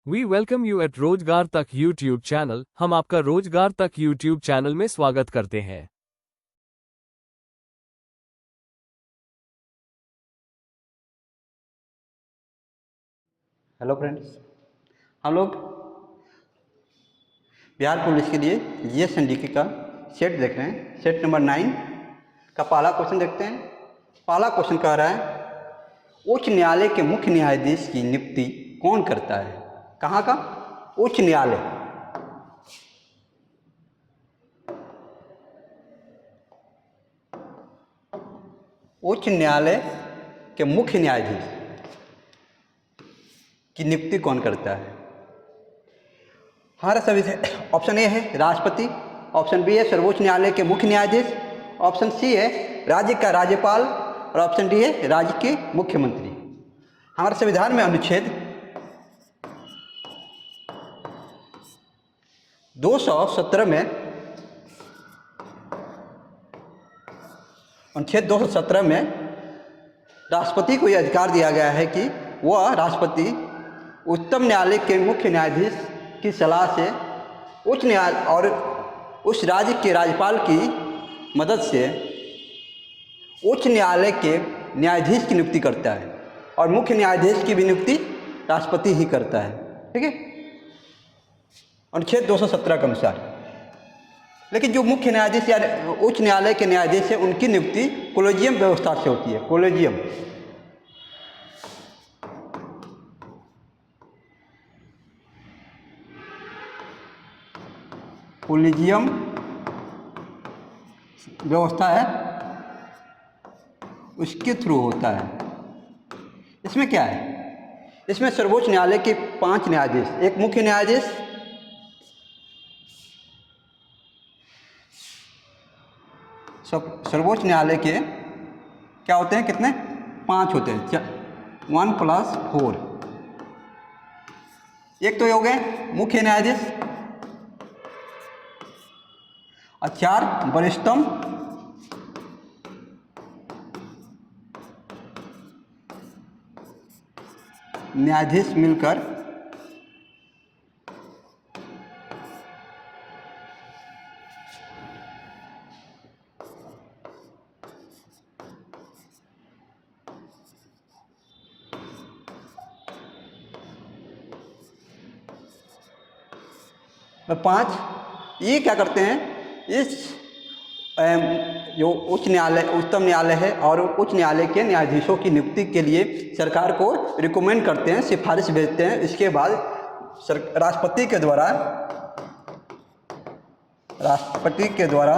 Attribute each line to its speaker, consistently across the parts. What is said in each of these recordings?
Speaker 1: We welcome you eight रोजगार तक YouTube channel. हम आपका रोजगार तक यूट्यूब चैनल में स्वागत करते हैं।
Speaker 2: हेलो फ्रेंड्स, हम लोग बिहार पुलिस के लिए जीएस एनडीके का सेट देख रहे हैं। सेट नंबर 9 का पहला क्वेश्चन देखते हैं। पहला क्वेश्चन कह रहा है, उच्च न्यायालय के मुख्य न्यायाधीश की नियुक्ति कौन करता है? कहाँ का? उच्च न्यायालय। उच्च न्यायालय के मुख्य न्यायाधीश की नियुक्ति कौन करता है? हमारा सभी ऑप्शन ए है राष्ट्रपति, ऑप्शन बी है सर्वोच्च न्यायालय के मुख्य न्यायाधीश, ऑप्शन सी है राज्य का राज्यपाल और ऑप्शन डी है राज्य के मुख्यमंत्री। हमारे संविधान में अनुच्छेद 217 में राष्ट्रपति को यह अधिकार दिया गया है कि वह राष्ट्रपति उच्चतम न्यायालय के मुख्य न्यायाधीश की सलाह से उच्च न्यायालय और उस राज्य के राज्यपाल की मदद से उच्च न्यायालय के न्यायाधीश की नियुक्ति करता है और मुख्य न्यायाधीश की भी नियुक्ति राष्ट्रपति ही करता है। ठीक है, अनुच्छेद 217 के अनुसार। लेकिन जो मुख्य न्यायाधीश या उच्च न्यायालय के न्यायाधीश है उनकी नियुक्ति कोलेजियम व्यवस्था से होती है। कोलेजियम कोलेजियम व्यवस्था है, उसके थ्रू होता है। इसमें क्या है? इसमें सर्वोच्च न्यायालय के 5 न्यायाधीश, एक मुख्य न्यायाधीश, सर्वोच्च न्यायालय के क्या होते हैं? कितने? 5 होते हैं। 1 + 4। एक तो ये हो गए मुख्य न्यायाधीश और 4 वरिष्ठतम न्यायाधीश मिलकर तो 5 ये क्या करते हैं? इस जो उच्च न्यायालय, उच्चतम न्यायालय है और उच्च न्यायालय के न्यायाधीशों की नियुक्ति के लिए सरकार को रिकमेंड करते हैं, सिफारिश भेजते हैं। इसके बाद राष्ट्रपति के द्वारा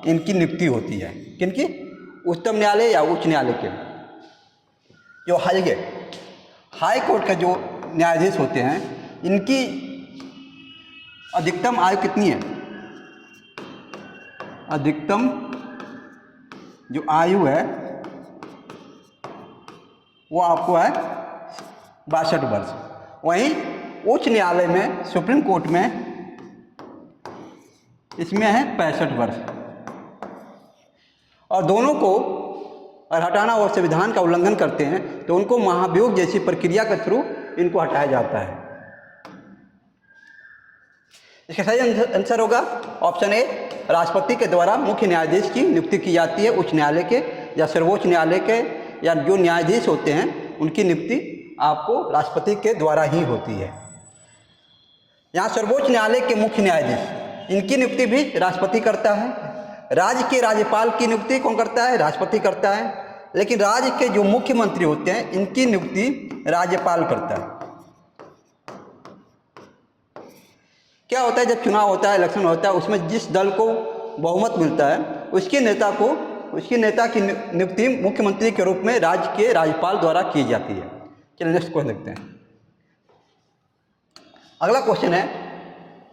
Speaker 2: इनकी नियुक्ति होती है। किनकी? उच्चतम न्यायालय या उच्च न्यायालय के। जो हाई कोर्ट का जो न्यायाधीश होते हैं, इनकी अधिकतम आयु कितनी है? अधिकतम जो आयु है वो आपको है 62 वर्ष। वहीं उच्च न्यायालय में, सुप्रीम कोर्ट में, इसमें है 65 वर्ष। और दोनों को अगर हटाना और संविधान का उल्लंघन करते हैं तो उनको महाभियोग जैसी प्रक्रिया के थ्रू इनको हटाया जाता है। इसका सही आंसर होगा ऑप्शन ए, राष्ट्रपति के द्वारा मुख्य न्यायाधीश की नियुक्ति की जाती है। उच्च न्यायालय के या सर्वोच्च न्यायालय के या जो न्यायाधीश होते हैं उनकी नियुक्ति आपको राष्ट्रपति के द्वारा ही होती है। यहाँ सर्वोच्च न्यायालय के मुख्य न्यायाधीश, इनकी नियुक्ति भी राष्ट्रपति करता है। राज्य के राज्यपाल की नियुक्ति कौन करता है? राष्ट्रपति करता है। लेकिन राज्य के जो मुख्यमंत्री होते हैं इनकी नियुक्ति राज्यपाल करता है। क्या होता है? जब चुनाव होता है, इलेक्शन होता है, उसमें जिस दल को बहुमत मिलता है उसके नेता की नियुक्ति मुख्यमंत्री के रूप में राज्य के राज्यपाल द्वारा की जाती है। चलिए नेक्स्ट क्वेश्चन देखते हैं। अगला क्वेश्चन है,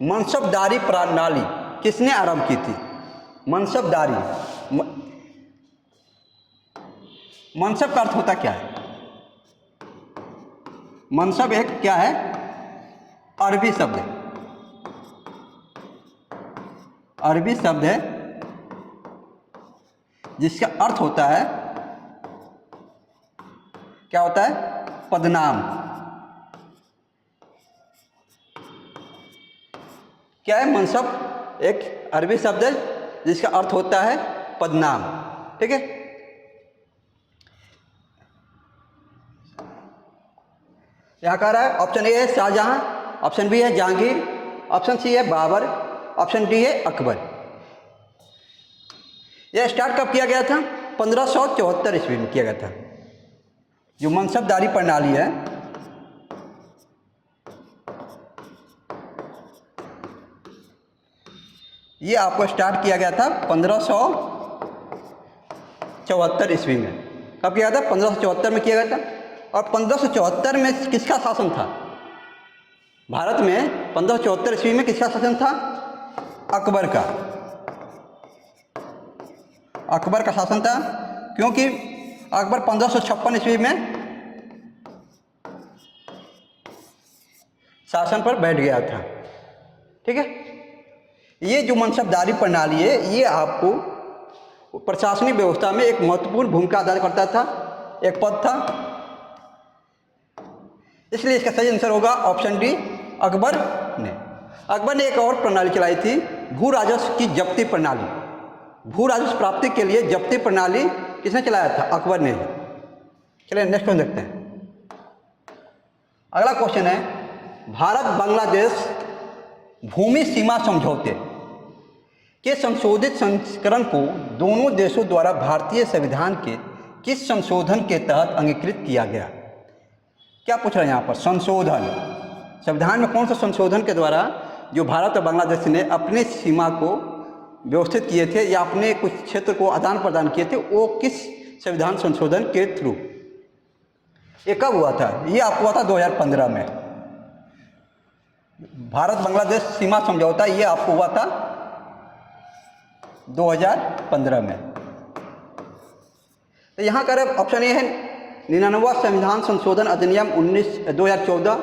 Speaker 2: मनसबदारी प्रणाली किसने आरंभ की थी? मनसबदारी, मनसब का अर्थ होता क्या है? मनसब एक क्या है? अरबी शब्द है। अरबी शब्द है जिसका अर्थ होता है, क्या होता है? पदनाम। क्या है? मनसब एक अरबी शब्द है जिसका अर्थ होता है पदनाम। ठीक है, यहाँ कह रहा है ऑप्शन ए है शाहजहां, ऑप्शन बी है जहांगीर, ऑप्शन सी है बाबर, ऑप्शन डी है अकबर। यह स्टार्ट कब किया गया था? 1574 ईस्वी में किया गया था। जो मनसबदारी प्रणाली है, ये आपको स्टार्ट किया गया था 1574 ईस्वी में। कब किया गया था? 1574 में किया गया था। और 1574 में किसका शासन था भारत में? 1574 ईस्वी में किसका शासन था? अकबर का। अकबर का शासन था, क्योंकि अकबर 1556 ईस्वी में शासन पर बैठ गया था। ठीक है, ये जो मनसबदारी प्रणाली है, ये आपको प्रशासनिक व्यवस्था में एक महत्वपूर्ण भूमिका अदा करता था, एक पद था। इसलिए इसका सही आंसर होगा ऑप्शन डी, अकबर ने। अकबर ने एक और प्रणाली चलाई थी, भू राजस्व की जब्ती प्रणाली। भू राजस्व प्राप्ति के लिए जब्ती प्रणाली किसने चलाया था? अकबर ने। चलिए नेक्स्ट क्वेश्चन देखते हैं। अगला क्वेश्चन है, भारत बांग्लादेश भूमि सीमा समझौते के संशोधित संस्करण को दोनों देशों द्वारा भारतीय संविधान के किस संशोधन के तहत अंगीकृत किया गया? क्या पूछ रहे हैं यहाँ पर? संशोधन। संविधान में कौन सा संशोधन के द्वारा जो भारत और बांग्लादेश ने अपनी सीमा को व्यवस्थित किए थे या अपने कुछ क्षेत्र को आदान प्रदान किए थे, वो किस संविधान संशोधन के थ्रू? ये कब हुआ था? ये आपको हुआ था 2015 में। भारत बांग्लादेश सीमा समझौता ये आपको हुआ था 2015 में। तो यहाँ का ऑप्शन ए है 99वां संविधान संशोधन अधिनियम 2014,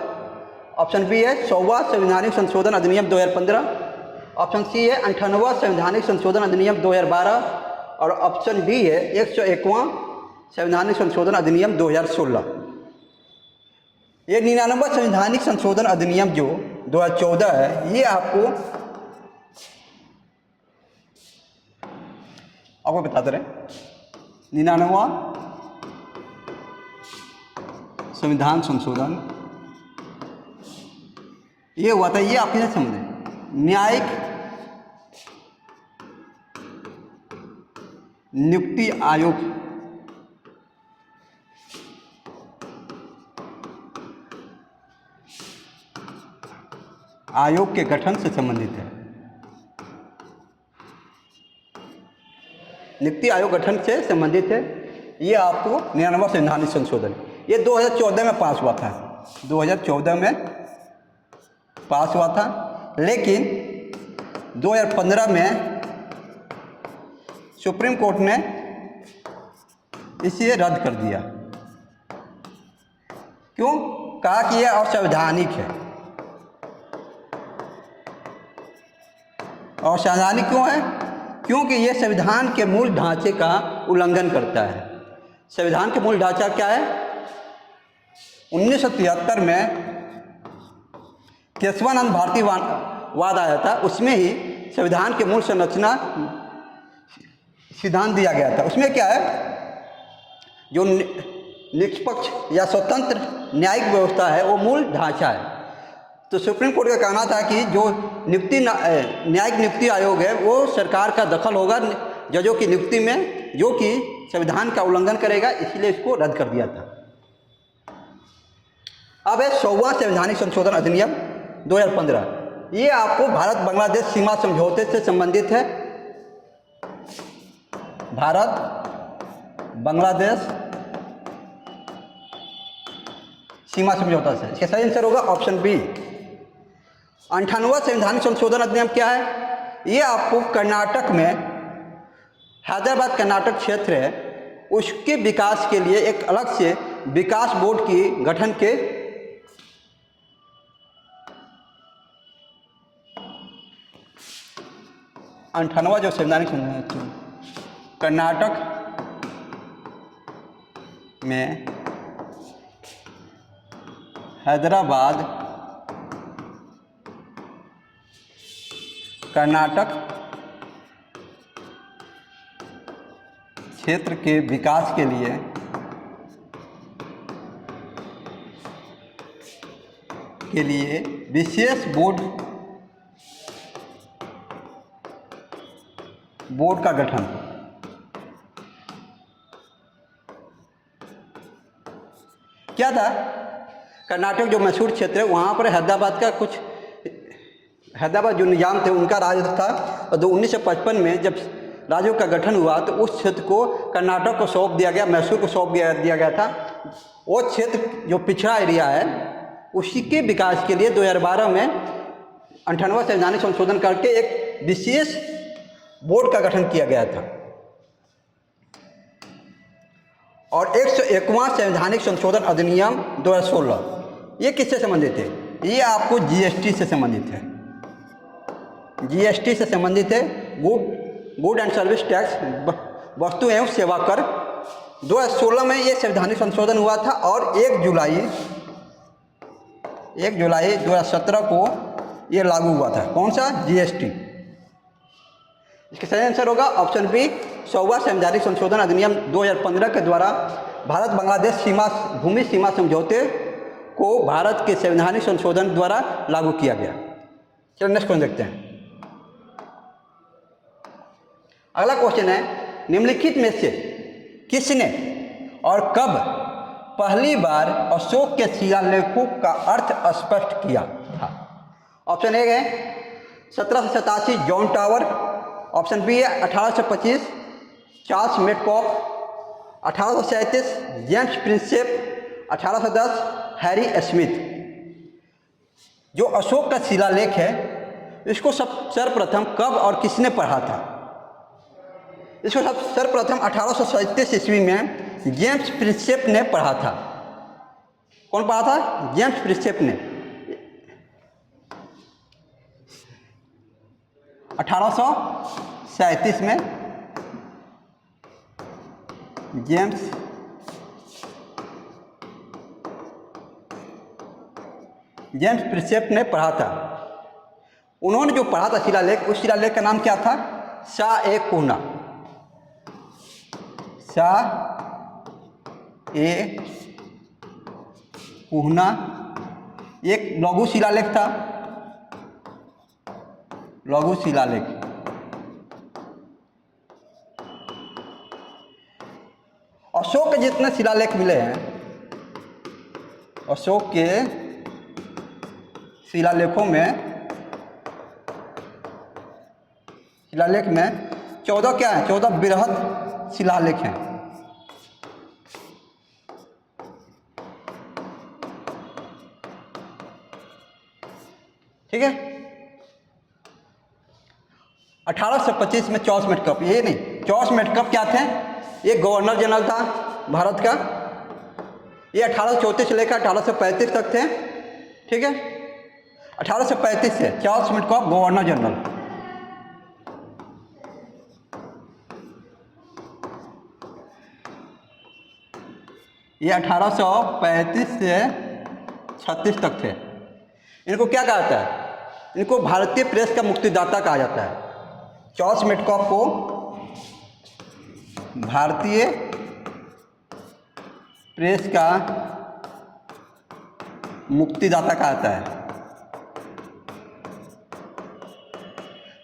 Speaker 2: ऑप्शन बी है 100वां संवैधानिक संशोधन अधिनियम 2015, ऑप्शन सी है 98वां संवैधानिक संशोधन अधिनियम 2012 और ऑप्शन डी है 101वां संवैधानिक संशोधन अधिनियम 2016। ये 99वां संवैधानिक संशोधन अधिनियम जो 2014 है, ये आपको बताते रहे। 99वां संविधान संशोधन ये हुआ था, ये आप कैसे समझे? न्यायिक नियुक्ति आयोग के गठन से संबंधित है। नियुक्ति आयोग गठन से संबंधित है। ये आपको 99वां संवैधानिक संशोधन, ये 2014 में पास हुआ था। 2014 में पास हुआ था, लेकिन 2015 में सुप्रीम कोर्ट ने इसे रद्द कर दिया। क्यों? कहा कि यह असंवैधानिक है। असंवैधानिक क्यों है? क्योंकि यह संविधान के मूल ढांचे का उल्लंघन करता है। संविधान के मूल ढांचा क्या है? 1973 में केशवानंद भारती वाद आया था, उसमें ही संविधान के मूल संरचना सिद्धांत दिया गया था। उसमें क्या है? जो निष्पक्ष या स्वतंत्र न्यायिक व्यवस्था है वो मूल ढांचा है। तो सुप्रीम कोर्ट का कहना था कि जो न्यायिक नियुक्ति आयोग है वो सरकार का दखल होगा जजों की नियुक्ति में, जो कि संविधान का उल्लंघन करेगा, इसलिए इसको रद्द कर दिया था। अब है 100वां संवैधानिक संशोधन अधिनियम 2015। ये आपको भारत बांग्लादेश सीमा समझौते से संबंधित है। भारत बांग्लादेश सीमा समझौता से। इसका सही आंसर होगा ऑप्शन बी। 98वां संवैधानिक संशोधन अधिनियम क्या है? ये आपको कर्नाटक में, हैदराबाद कर्नाटक क्षेत्र है, उसके विकास के लिए एक अलग से विकास बोर्ड की गठन के 98वां जो संवैधानिक कर्नाटक में हैदराबाद कर्नाटक क्षेत्र के विकास के लिए विशेष बोर्ड का गठन। क्या था? कर्नाटक जो मशहूर क्षेत्र है वहाँ पर हैदराबाद जो निजाम थे उनका राज था, और 1955 में जब राज्यों का गठन हुआ तो उस क्षेत्र को कर्नाटक को सौंप दिया गया, मैसूर को सौंप दिया गया था। वो क्षेत्र जो पिछड़ा एरिया है उसी के विकास के लिए 2012 में 98वां संवैधानिक संशोधन करके एक विशेष बोर्ड का गठन किया गया था। और 101वां संवैधानिक संशोधन अधिनियम 2016 ये किससे संबंधित है? ये आपको जीएसटी से संबंधित है। जीएसटी से संबंधित है, गुड एंड सर्विस टैक्स, वस्तु एवं सेवा कर। 2016 में ये संवैधानिक संशोधन हुआ था और 1 जुलाई 2017 को ये लागू हुआ था। कौन सा? जीएसटी। इसका सही आंसर होगा ऑप्शन बी, 100वां संवैधानिक संशोधन अधिनियम 2015 के द्वारा भारत बांग्लादेश भूमि सीमा समझौते को भारत के संवैधानिक संशोधन द्वारा लागू किया गया। चलो नेक्स्ट क्वेश्चन देखते हैं। अगला क्वेश्चन है, निम्नलिखित में से किसने और कब पहली बार अशोक के शिलालेखों का अर्थ स्पष्ट किया था? ऑप्शन ए है 1787 जॉन टावर, ऑप्शन बी है 1825 Charles Metcalfe, 1837 James Prinsep, 1810 Harry Smith. जो अशोक का शिलालेख है इसको सर्वप्रथम कब और किसने पढ़ा था? इसको सर्वप्रथम 1837 ईस्वी में जेम्स प्रिंसेप ने पढ़ा था। कौन पढ़ा था? जेम्स प्रिंसेप ने। 1837 में जेम्स प्रिंसेप ने पढ़ा था। उन्होंने जो पढ़ा था शिलालेख, उस शिलालेख का नाम क्या था? शाह-ए-कुहना। शाह-ए-कुहना एक लघु शिलालेख था, लघु शिलालेख। अशोक के जितने शिलालेख मिले हैं, अशोक के शिलालेख में 14 क्या है? 14 बृहद शिलालेख हैं। ठीक है। 1825 में चार्ल्स मेटकॉक, ये नहीं, चार्ल्स मेटकॉक क्या थे? ये गवर्नर जनरल था भारत का। ये 1834 से लेकर 1835 तक थे। ठीक है। 1835 से चार्ल्स मेटकॉक गवर्नर जनरल। ये 1835 से 36 तक थे। इनको क्या कहा जाता है? इनको भारतीय प्रेस का मुक्तिदाता कहा जाता है। चार्ल्स मेटकॉक को भारतीय प्रेस का मुक्तिदाता कहा जाता है।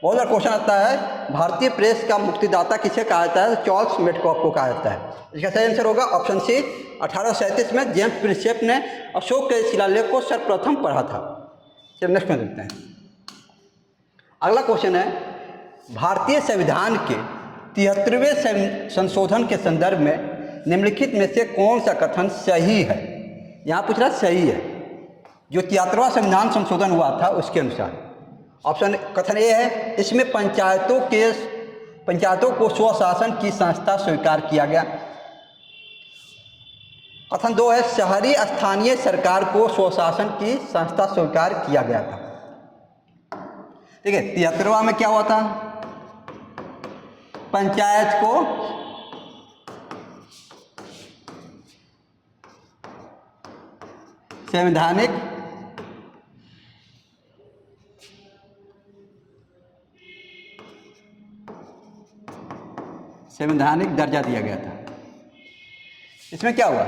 Speaker 2: बहुत बार क्वेश्चन आता है भारतीय प्रेस का मुक्तिदाता किसे कहा जाता है? तो चार्ल्स मेटकॉक को कहा जाता है। इसका सही आंसर होगा ऑप्शन सी, 1837 में जेम्स प्रिंसेप ने अशोक के शिलालेख को सर्वप्रथम पढ़ा था। चलिए नेक्स्ट में देखते हैं। अगला क्वेश्चन है, भारतीय संविधान के 73वें संशोधन के संदर्भ में निम्नलिखित में से कौन सा कथन सही है? यहाँ पूछ रहा सही है। जो 73वां संविधान संशोधन हुआ था उसके अनुसार ऑप्शन कथन ए है, इसमें पंचायतों को स्वशासन की संस्था स्वीकार किया गया। कथन 2 है, शहरी स्थानीय सरकार को स्वशासन की संस्था स्वीकार किया गया था। ठीक है। 73वां में क्या हुआ था? पंचायत को संवैधानिक संवैधानिक दर्जा दिया गया था। इसमें क्या हुआ,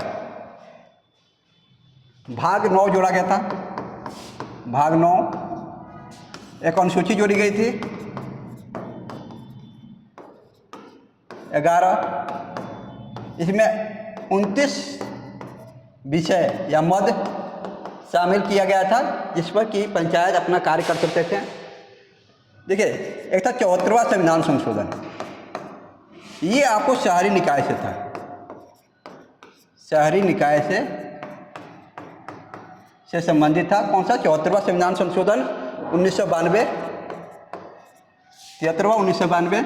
Speaker 2: भाग 9 जोड़ा गया था, भाग 9, एक अनुसूची जोड़ी गई थी 11, इसमें 29 विषय या मद शामिल किया गया था जिस पर कि पंचायत अपना कार्य कर सकते थे। देखिए, एक था 74वां संविधान संशोधन, ये आपको शहरी निकाय से था, शहरी निकाय से संबंधित था। कौन सा? 74वां संविधान संशोधन 1992, 73वां 1992।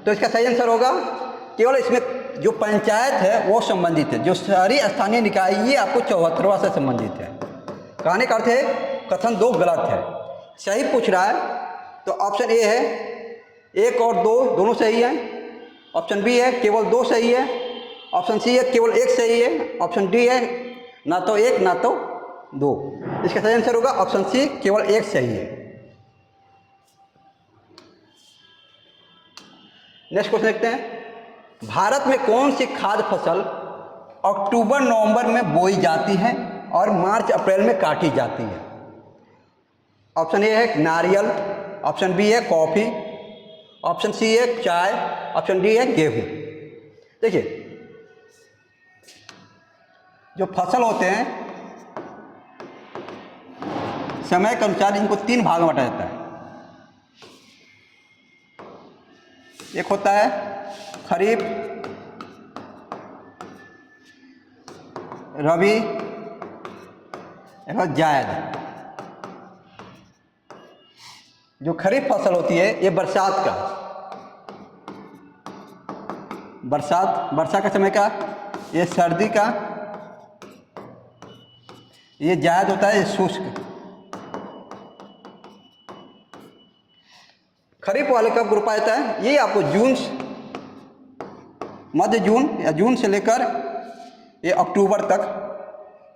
Speaker 2: तो इसका सही आंसर होगा, केवल इसमें जो पंचायत है वो संबंधित है, जो शहरी स्थानीय निकाय ये आपको 74वां से संबंधित है। कहने का अर्थ है कथन 2 गलत है, सही पूछ रहा है तो ऑप्शन ए है, 1 और 2 दोनों सही है, ऑप्शन बी है केवल 2 सही है, ऑप्शन सी है केवल 1 सही है, ऑप्शन डी है ना तो 1 ना तो 2। इसका सही आंसर होगा ऑप्शन सी, केवल 1 सही है। नेक्स्ट क्वेश्चन देखते हैं, भारत में कौन सी खाद्य फसल अक्टूबर नवंबर में बोई जाती है और मार्च अप्रैल में काटी जाती है? ऑप्शन ए है नारियल, ऑप्शन बी है कॉफ़ी, ऑप्शन सी है चाय, ऑप्शन डी है गेहूं। देखिए, जो फसल होते हैं समय के अनुसार इनको 3 भाग में बांटा जाता है। एक होता है खरीफ, रबी, एक जायद। जो खरीफ फसल होती है ये बरसात का, वर्षा का समय का, ये सर्दी का, ये जायद होता है, ये शुष्क। खरीफ वाले कब रोपा जाता है? ये आपको मध्य जून या जून से लेकर ये अक्टूबर तक,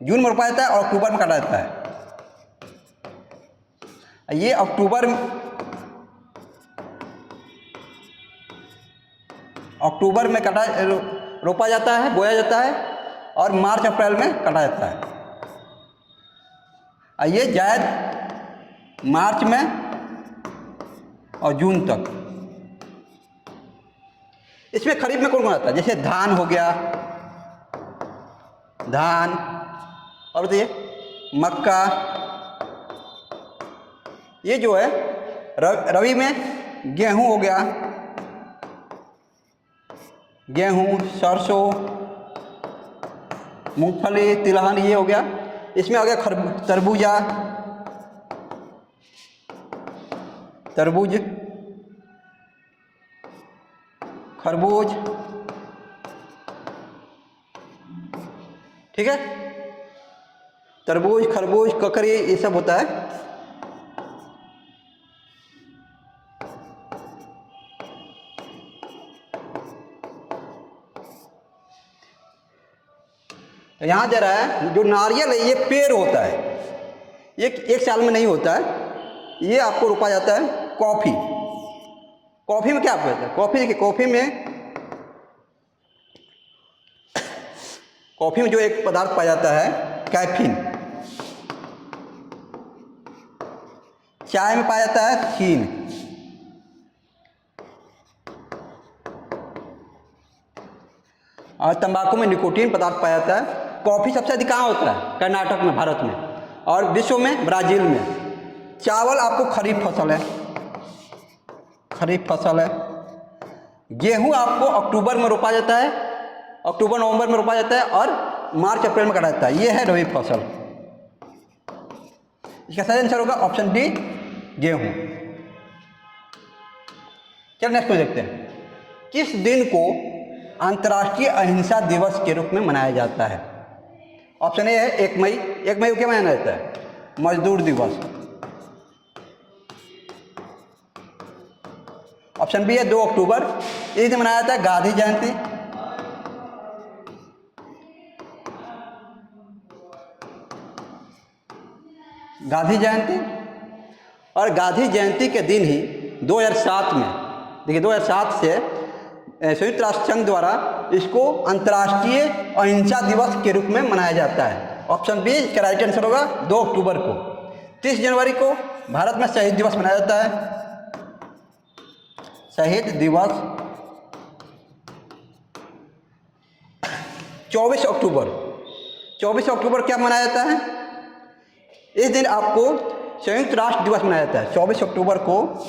Speaker 2: जून में रोपा जाता है और अक्टूबर में काटा जाता है। ये अक्टूबर में रोपा जाता है, बोया जाता है और मार्च अप्रैल में काटा जाता है। ये जायद मार्च में और जून तक। इसमें खरीफ में कौन कौन आता है? जैसे धान हो गया, धान, और बताइए मक्का। ये जो है रबी में गेहूं हो गया, गेहूं, सरसों, मूंगफली, तिलहन, ये हो गया। इसमें आ गया तरबूज, खरबूज, ठीक है, तरबूज, खरबूज, ककड़ी, ये सब होता है। यहाँ दे रहा है जो नारियल है ये पेड़ होता है, ये एक साल में नहीं होता है, ये आपको रोपा जाता है। कॉफ़ी में क्या होता है? कॉफ़ी देखिए, कॉफ़ी में जो एक पदार्थ पाया जाता है कैफीन, चाय में पाया जाता है थीन, और तंबाकू में निकोटीन पदार्थ पाया जाता है। कॉफ़ी सबसे अधिक कहाँ होता है? कर्नाटक में, भारत में, और विश्व में ब्राज़ील में। चावल आपको खरीफ फसल है। गेहूं आपको अक्टूबर में रोपा जाता है, अक्टूबर नवंबर में रोपा जाता है और मार्च अप्रैल में काटा जाता है। ये है रबी फसल। इसका सही आंसर होगा ऑप्शन डी, गेहूं। चलिए नेक्स्ट को देखते हैं, किस दिन को अंतर्राष्ट्रीय अहिंसा दिवस के रूप में मनाया जाता है? ऑप्शन ए है 1 मई। 1 मई को क्या मनाया जाता है? मजदूर दिवस। ऑप्शन बी है 2 अक्टूबर, इस दिन मनाया जाता है गांधी जयंती। और गांधी जयंती के दिन ही 2007 में, देखिए 2007 से संयुक्त राष्ट्र संघ द्वारा इसको अंतर्राष्ट्रीय अहिंसा दिवस के रूप में मनाया जाता है। ऑप्शन बी इसका राइट आंसर होगा 2 अक्टूबर को। 30 जनवरी को भारत में शहीद दिवस मनाया जाता है। शहीद दिवस 24 अक्टूबर क्या मनाया जाता है? इस दिन आपको संयुक्त राष्ट्र दिवस मनाया जाता है। 24 अक्टूबर को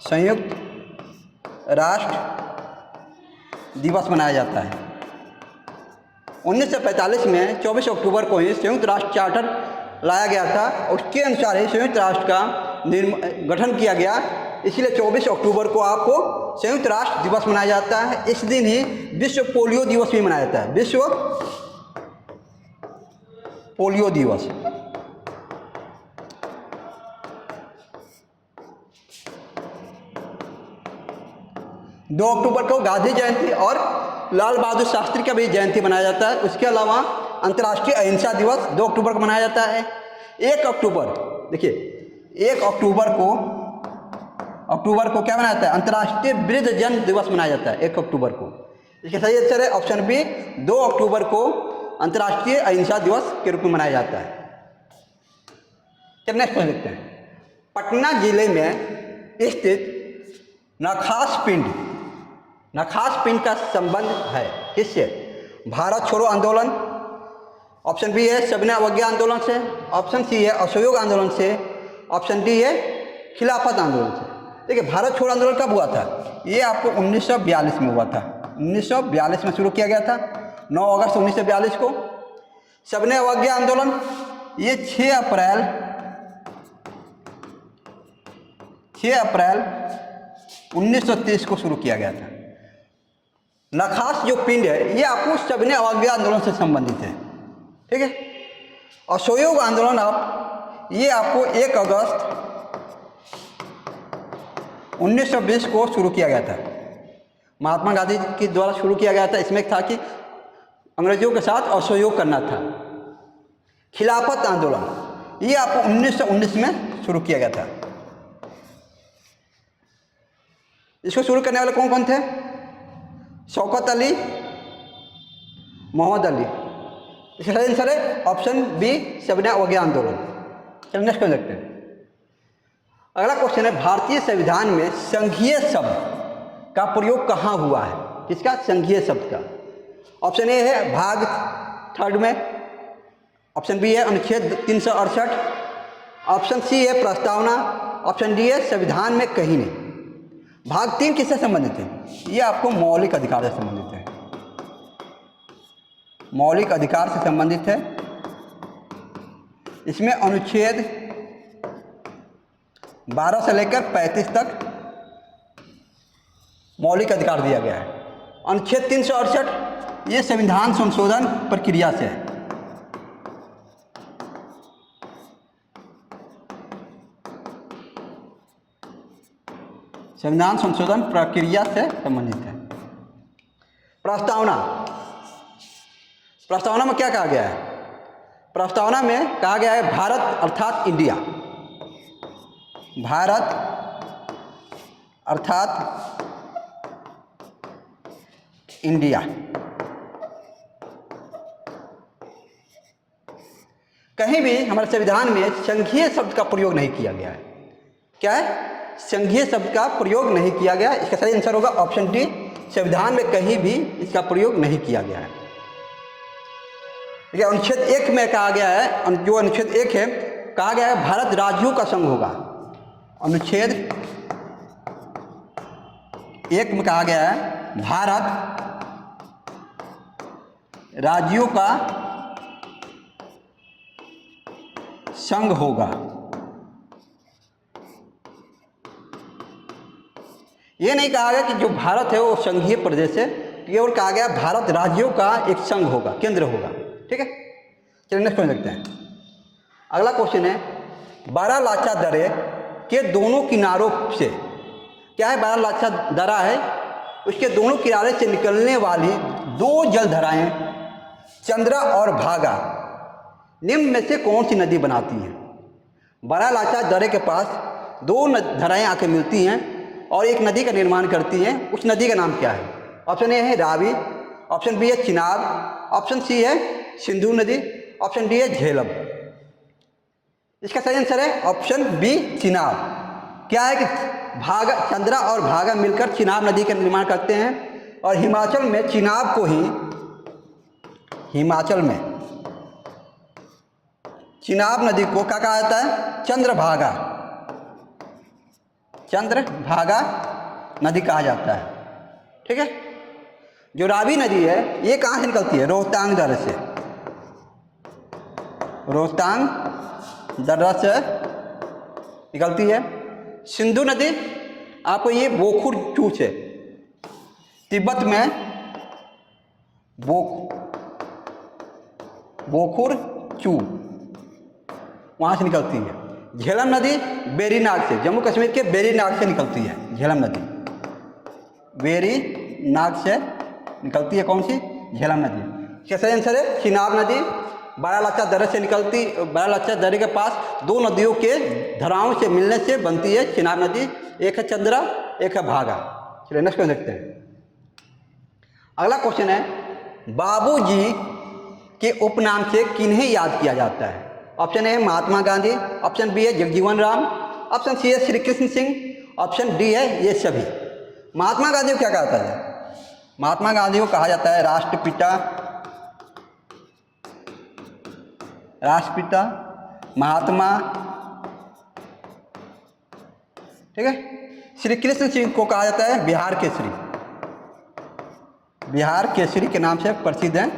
Speaker 2: संयुक्त राष्ट्र दिवस मनाया जाता है। 1945 में 24 अक्टूबर को ही संयुक्त राष्ट्र चार्टर लाया गया था। उसके अनुसार ही संयुक्त राष्ट्र का गठन किया गया। इसलिए 24 अक्टूबर को आपको संयुक्त राष्ट्र दिवस मनाया जाता है। इस दिन ही विश्व पोलियो दिवस भी मनाया जाता है। विश्व पोलियो दिवस। दो अक्टूबर को गांधी जयंती और लाल बहादुर शास्त्री का भी जयंती मनाया जाता है। उसके अलावा अंतर्राष्ट्रीय अहिंसा दिवस 2 अक्टूबर को मनाया जाता है। 1 अक्टूबर, देखिए 1 अक्टूबर को क्या मनाया जाता है? अंतर्राष्ट्रीय वृद्धजन दिवस मनाया जाता है 1 अक्टूबर को। इसका सही आंसर है ऑप्शन बी, 2 अक्टूबर को अंतर्राष्ट्रीय अहिंसा दिवस के रूप में मनाया जाता है। चलिए नेक्स्ट क्वेश्चन देखते हैं। पटना जिले में स्थित नखास पिंड का संबंध है किससे? भारत छोड़ो आंदोलन, ऑप्शन बी है सविनय अवज्ञा आंदोलन से, ऑप्शन सी है असहयोग आंदोलन से, ऑप्शन डी है खिलाफत आंदोलन से। देखिए भारत छोड़ो आंदोलन कब हुआ था? ये आपको 1942 में हुआ था। 1942 में शुरू किया गया था, 9 अगस्त 1942 को। सविनय अवज्ञा आंदोलन ये 6 अप्रैल 1930 को शुरू किया गया था। नखास जो पिंड है ये आपको सविनय अवज्ञा आंदोलन से संबंधित है, ठीक है। असहयोग आंदोलन ये आपको 1 अगस्त 1920 को शुरू किया गया था। महात्मा गांधी के द्वारा शुरू किया गया था। इसमें था कि अंग्रेजों के साथ असहयोग करना था। खिलाफत आंदोलन ये आपको 1919 में शुरू किया गया था। इसको शुरू करने वाले कौन कौन थे? शौकत अली, मोहम्मद अली। इसका सही आंसर है ऑप्शन बी सविनय अवज्ञा आंदोलन। चलिए नेक्स्ट क्वेश्चन देखते हैं। अगला क्वेश्चन है भारतीय संविधान में संघीय शब्द का प्रयोग कहाँ हुआ है? किसका? संघीय शब्द का। ऑप्शन ए है भाग 3 में, ऑप्शन बी है अनुच्छेद 368, ऑप्शन सी है प्रस्तावना, ऑप्शन डी है संविधान में कहीं नहीं। भाग 3 किससे संबंधित है? ये आपको मौलिक अधिकार से संबंधित है। मौलिक अधिकार से संबंधित है। इसमें अनुच्छेद 12 से लेकर 35 तक मौलिक अधिकार दिया गया है। अनुच्छेद 368 ये संविधान संशोधन प्रक्रिया से है। संविधान संशोधन प्रक्रिया से संबंधित है। प्रस्तावना में क्या कहा गया है? प्रस्तावना में कहा गया है भारत अर्थात इंडिया। भारत अर्थात इंडिया। कहीं भी हमारे संविधान में संघीय शब्द का प्रयोग नहीं किया गया है। क्या है? संघीय शब्द का प्रयोग नहीं किया गया। इसका सही आंसर होगा ऑप्शन डी, संविधान में कहीं भी इसका प्रयोग नहीं किया गया है। देखिए अनुच्छेद 1 में कहा गया है, जो अनुच्छेद 1 है, कहा गया है भारत राज्यों का संघ होगा। अनुच्छेद 1 में कहा गया है भारत राज्यों का संघ होगा। ये नहीं कहा गया कि जो भारत है वो संघीय प्रदेश है, केवल कहा गया भारत राज्यों का एक संघ होगा, केंद्र होगा, ठीक है। चलिए नेक्स्ट क्वेश्चन देखते हैं। अगला क्वेश्चन है बारालाचा दरे के दोनों किनारों से, क्या है? बारालाचा दरा है, उसके दोनों किनारे से निकलने वाली 2 जलधाराएं चंद्रा और भागा निम्न में से कौन सी नदी बनाती हैं? बारालाचा दरे के पास दो धाराएं आके मिलती हैं और एक नदी का निर्माण करती हैं। उस नदी का नाम क्या है? ऑप्शन ए है रावी, ऑप्शन बी है चिनाब, ऑप्शन सी है सिंधु नदी, ऑप्शन डी है झेलम। इसका सही आंसर है ऑप्शन बी चिनाब। क्या है कि भागा, चंद्रा और भागा मिलकर चिनाब नदी का निर्माण करते हैं और हिमाचल में चिनाब को ही, हिमाचल में चिनाब नदी को क्या कहा जाता है? चंद्रभागा, चंद्रभागा नदी कहा जाता है। ठीक है। जो रावी नदी है ये कहाँ से निकलती है? रोहतांग दर्रे से, रोहतांग दर्रा से निकलती है। सिंधु नदी आपको ये बोखुर चू से, तिब्बत में बोखुर चू वहाँ से निकलती है। झेलम नदी वेरीनाग से, जम्मू कश्मीर के वेरीनाग से निकलती है। झेलम नदी वेरीनाग से निकलती है। कौन सी? झेलम नदी। इसका सही आंसर है चिनाब नदी। बारालाचा दर्रे से निकलती, बारालाचा दर्रे के पास दो नदियों के धाराओं से मिलने से बनती है चिनाब नदी। एक है चंद्रा, एक है भागा। चलिए नेक्स्ट क्वेश्चन देखते हैं। अगला क्वेश्चन है, बाबूजी के उपनाम से किन्हें याद किया जाता है? ऑप्शन ए है महात्मा गांधी, ऑप्शन बी है जगजीवन राम, ऑप्शन सी है श्री कृष्ण सिंह, ऑप्शन डी है ये सभी। महात्मा गांधी को क्या कहा जाता है? महात्मा गांधी को कहा जाता है राष्ट्रपिता, राष्ट्रपिता महात्मा। ठीक है। श्री कृष्ण सिंह को कहा जाता है बिहार केसरी, बिहार केसरी के नाम से प्रसिद्ध हैं।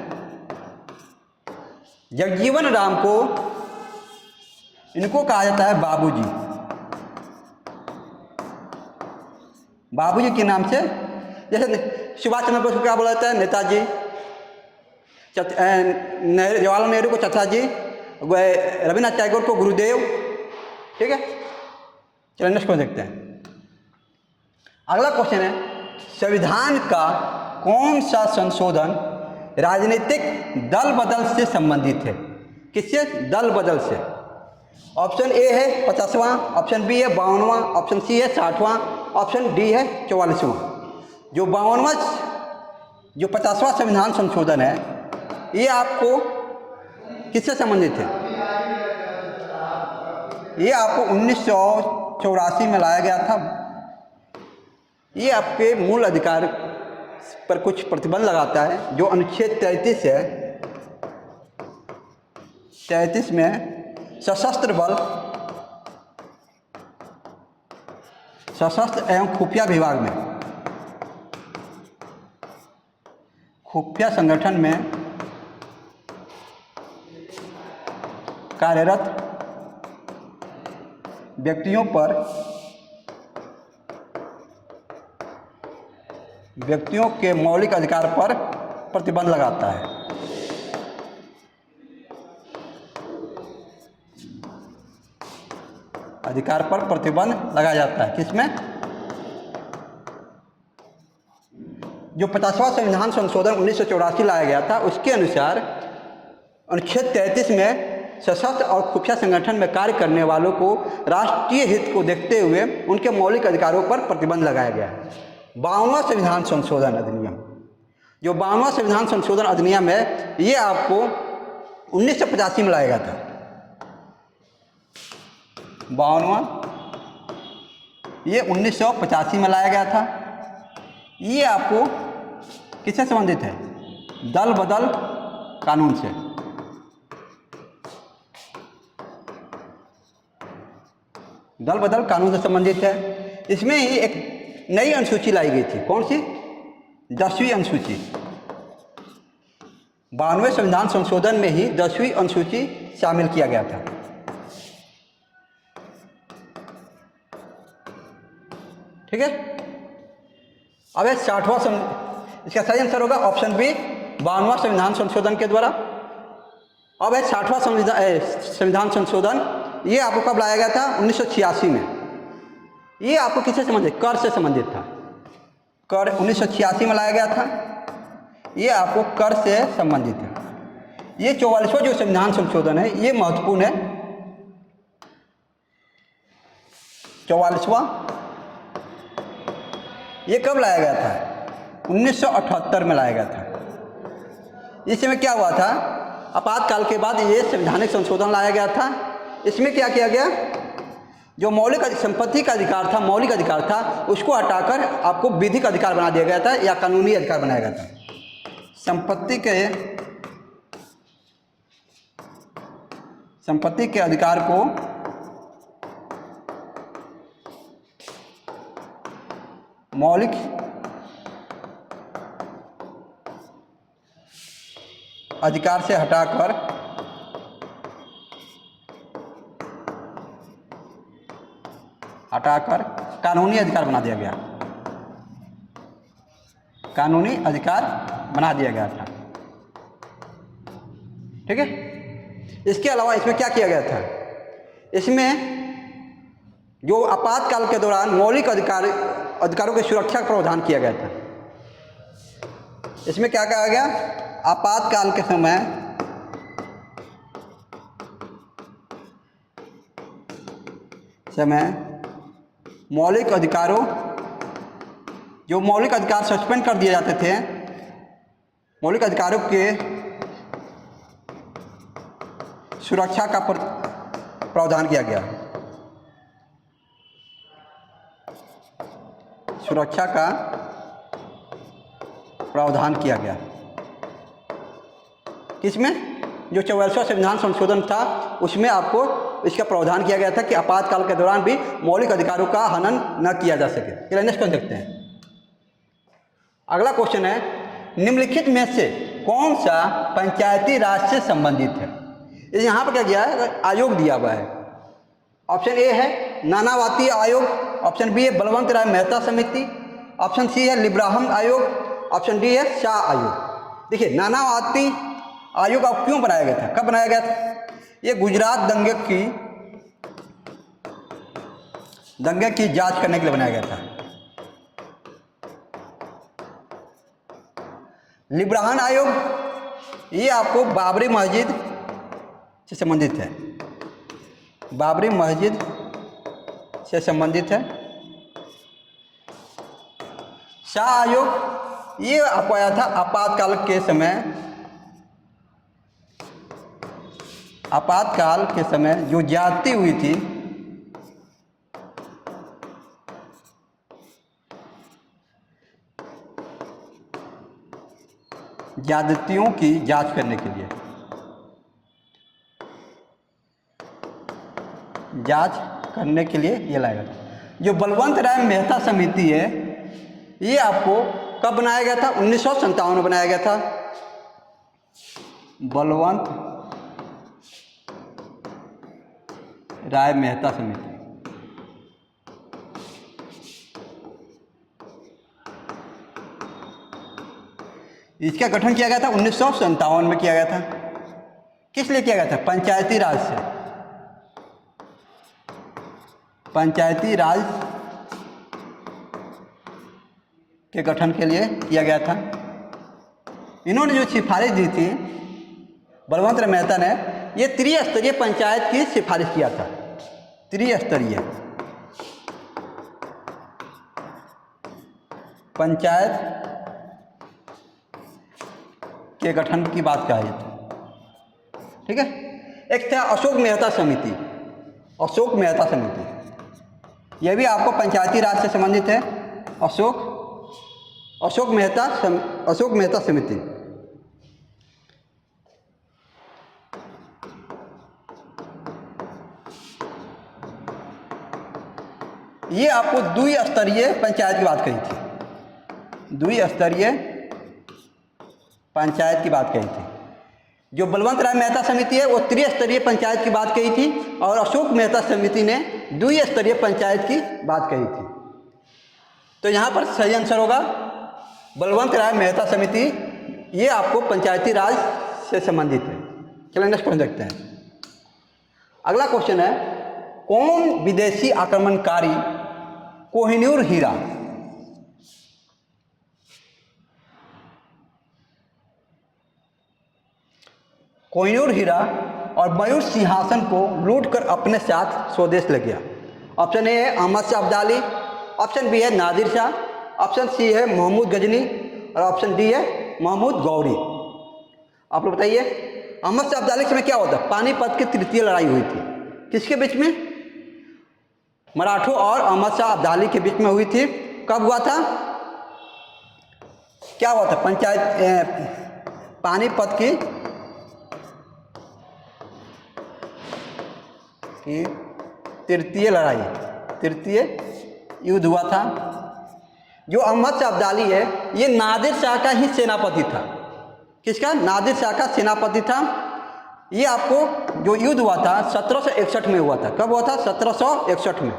Speaker 2: जगजीवन राम को, इनको कहा जाता है बाबूजी, बाबूजी के नाम से। जैसे सुभाष चंद्र बोस को क्या बोला जाता है? नेताजी। जवाहरलाल नेहरू को चाचा जी, रविन्द्रनाथ टैगोर को गुरुदेव। ठीक है। चलिए नेक्स्ट क्वेश्चन देखते हैं। अगला क्वेश्चन है, संविधान का कौन सा संशोधन राजनीतिक दल बदल से संबंधित है? किससे? दल बदल से। ऑप्शन ए है 50वां, ऑप्शन बी है 52वां, ऑप्शन सी है 60वां, ऑप्शन डी है 44वां। जो 52वां, जो 50वां संविधान संशोधन है ये आपको किससे संबंधित है? ये आपको 1984 में लाया गया था। ये आपके मूल अधिकार पर कुछ प्रतिबंध लगाता है। जो अनुच्छेद 33 है, 33 में सशस्त्र बल, सशस्त्र एवं खुफिया विभाग में, खुफिया संगठन में कार्यरत व्यक्तियों पर, व्यक्तियों के मौलिक अधिकार पर प्रतिबंध लगाता है। अधिकार पर प्रतिबंध लगाया जाता है। किसमें? जो 50वां संविधान संशोधन 1984 लाया गया था उसके अनुसार अनुच्छेद 33 में सशस्त्र और खुफिया संगठन में कार्य करने वालों को राष्ट्रीय हित को देखते हुए उनके मौलिक अधिकारों पर प्रतिबंध लगाया गया है। 52वां संविधान संशोधन अधिनियम, जो 52वां संविधान संशोधन अधिनियम है ये आपको 1985 में लाया गया था। 52वां ये 1985 में लाया गया था। ये आपको किससे संबंधित है? दल बदल कानून से। दल बदल कानून से संबंधित है। इसमें ही एक नई अनुसूची लाई गई थी। कौन सी? 10वीं अनुसूची। 92वें संविधान संशोधन में ही 10वीं अनुसूची शामिल किया गया था। ठीक है। अब 60वां इसका सही आंसर होगा ऑप्शन बी, 52वां संविधान संशोधन के द्वारा। अब 60वां संविधान संशोधन ये आपको कब लाया गया था? 1986 में। ये आपको किससे संबंधित? कर से संबंधित था। कर 1986 में लाया गया था। ये आपको कर से संबंधित है। ये 44वां जो संविधान संशोधन है ये महत्वपूर्ण है। 44वां। ये कब लाया गया था? 1978 में लाया गया था। इस समय क्या हुआ था? आपातकाल के बाद ये संवैधानिक संशोधन लाया गया था। इसमें क्या किया गया? जो मौलिक संपत्ति का अधिकार था, मौलिक अधिकार था, उसको हटाकर आपको विधिक अधिकार बना दिया गया था या कानूनी अधिकार बनाया गया था। संपत्ति के अधिकार को मौलिक अधिकार से हटाकर कानूनी अधिकार बना दिया गया। कानूनी अधिकार बना दिया गया था। ठीक है। इसके अलावा इसमें क्या किया गया था? इसमें जो आपातकाल के दौरान मौलिक अधिकारों की सुरक्षा का प्रावधान किया गया था। इसमें क्या कहा गया? आपातकाल के समय मौलिक अधिकारों, जो मौलिक अधिकार सस्पेंड कर दिए जाते थे, मौलिक अधिकारों के सुरक्षा का प्रावधान किया गया। सुरक्षा का प्रावधान किया गया। किसमें? जो 44वां संविधान संशोधन था उसमें आपको इसका प्रावधान किया गया था कि आपातकाल के दौरान भी मौलिक अधिकारों का हनन न किया जा सके। क्लियर कर सकते हैं। अगला क्वेश्चन है, निम्नलिखित में से कौन सा पंचायती राज से संबंधित है? यहाँ पर क्या किया है? आयोग दिया हुआ है। ऑप्शन ए है नानावती आयोग, ऑप्शन बी है बलवंत राय मेहता समिति, ऑप्शन सी है लिब्राहम आयोग, ऑप्शन डी है शाह आयोग। देखिए, नानावती आयोग अब क्यों बनाया गया था, कब बनाया गया था? ये गुजरात दंगे की जांच करने के लिए बनाया गया था। लिब्राहम आयोग ये आपको बाबरी मस्जिद से संबंधित है। बाबरी मस्जिद से संबंधित है। शाह आयोग ये आपको आया था आपातकाल के समय जो ज्यादती हुई थी, ज्यादतियों की जांच करने के लिए, ये लाएगा। जो बलवंत राय मेहता समिति है ये आपको कब बनाया गया था? 1957 में बनाया गया था। बलवंत राय मेहता समिति। इसका गठन किया गया था 1957 में किया गया था। किस लिए किया गया था? पंचायती राज से, पंचायती राज के गठन के लिए किया गया था। इन्होंने जो सिफारिश दी थी बलवंत राय मेहता ने, ये त्रिस्तरीय पंचायत की सिफारिश किया था। त्रिस्तरीय पंचायत के गठन की बात कही थी। ठीक है। एक था अशोक मेहता समिति। अशोक मेहता समिति यह भी आपको पंचायती राज से संबंधित है। अशोक मेहता समिति। ये आपको द्विस्तरीय पंचायत की बात कही थी। द्विस्तरीय पंचायत की बात कही थी। जो बलवंत राय मेहता समिति है वो त्रिस्तरीय पंचायत की बात कही थी और अशोक मेहता समिति ने द्विस्तरीय पंचायत की बात कही थी। तो यहाँ पर सही आंसर होगा बलवंत राय मेहता समिति। ये आपको पंचायती राज से संबंधित है। चलिए नेक्स्ट क्वेश्चन देखते हैं। अगला क्वेश्चन है, कौन विदेशी आक्रमणकारी कोहिनूर हीरा और मयूर सिंहासन को लूटकर अपने साथ स्वदेश ले गया ऑप्शन ए है अहमद शाह अब्दाली, ऑप्शन बी है नादिर शाह, ऑप्शन सी है महमूद गजनी और ऑप्शन डी है महमूद गौरी। आप लोग बताइए, अहमद शाह अब्दाली के समय क्या होता है? पानीपत की तृतीय लड़ाई हुई थी, किसके बीच में? मराठों और अहमद शाह अब्दाली के बीच में हुई थी। कब हुआ था? क्या हुआ था? पानीपत की तृतीय लड़ाई, तृतीय युद्ध हुआ था। जो अहमद शाह अब्दाली है ये नादिर शाह का ही सेनापति था। किसका? नादिर शाह का सेनापति था। ये आपको जो युद्ध हुआ था 1761 में हुआ था। कब हुआ था? 1761 में,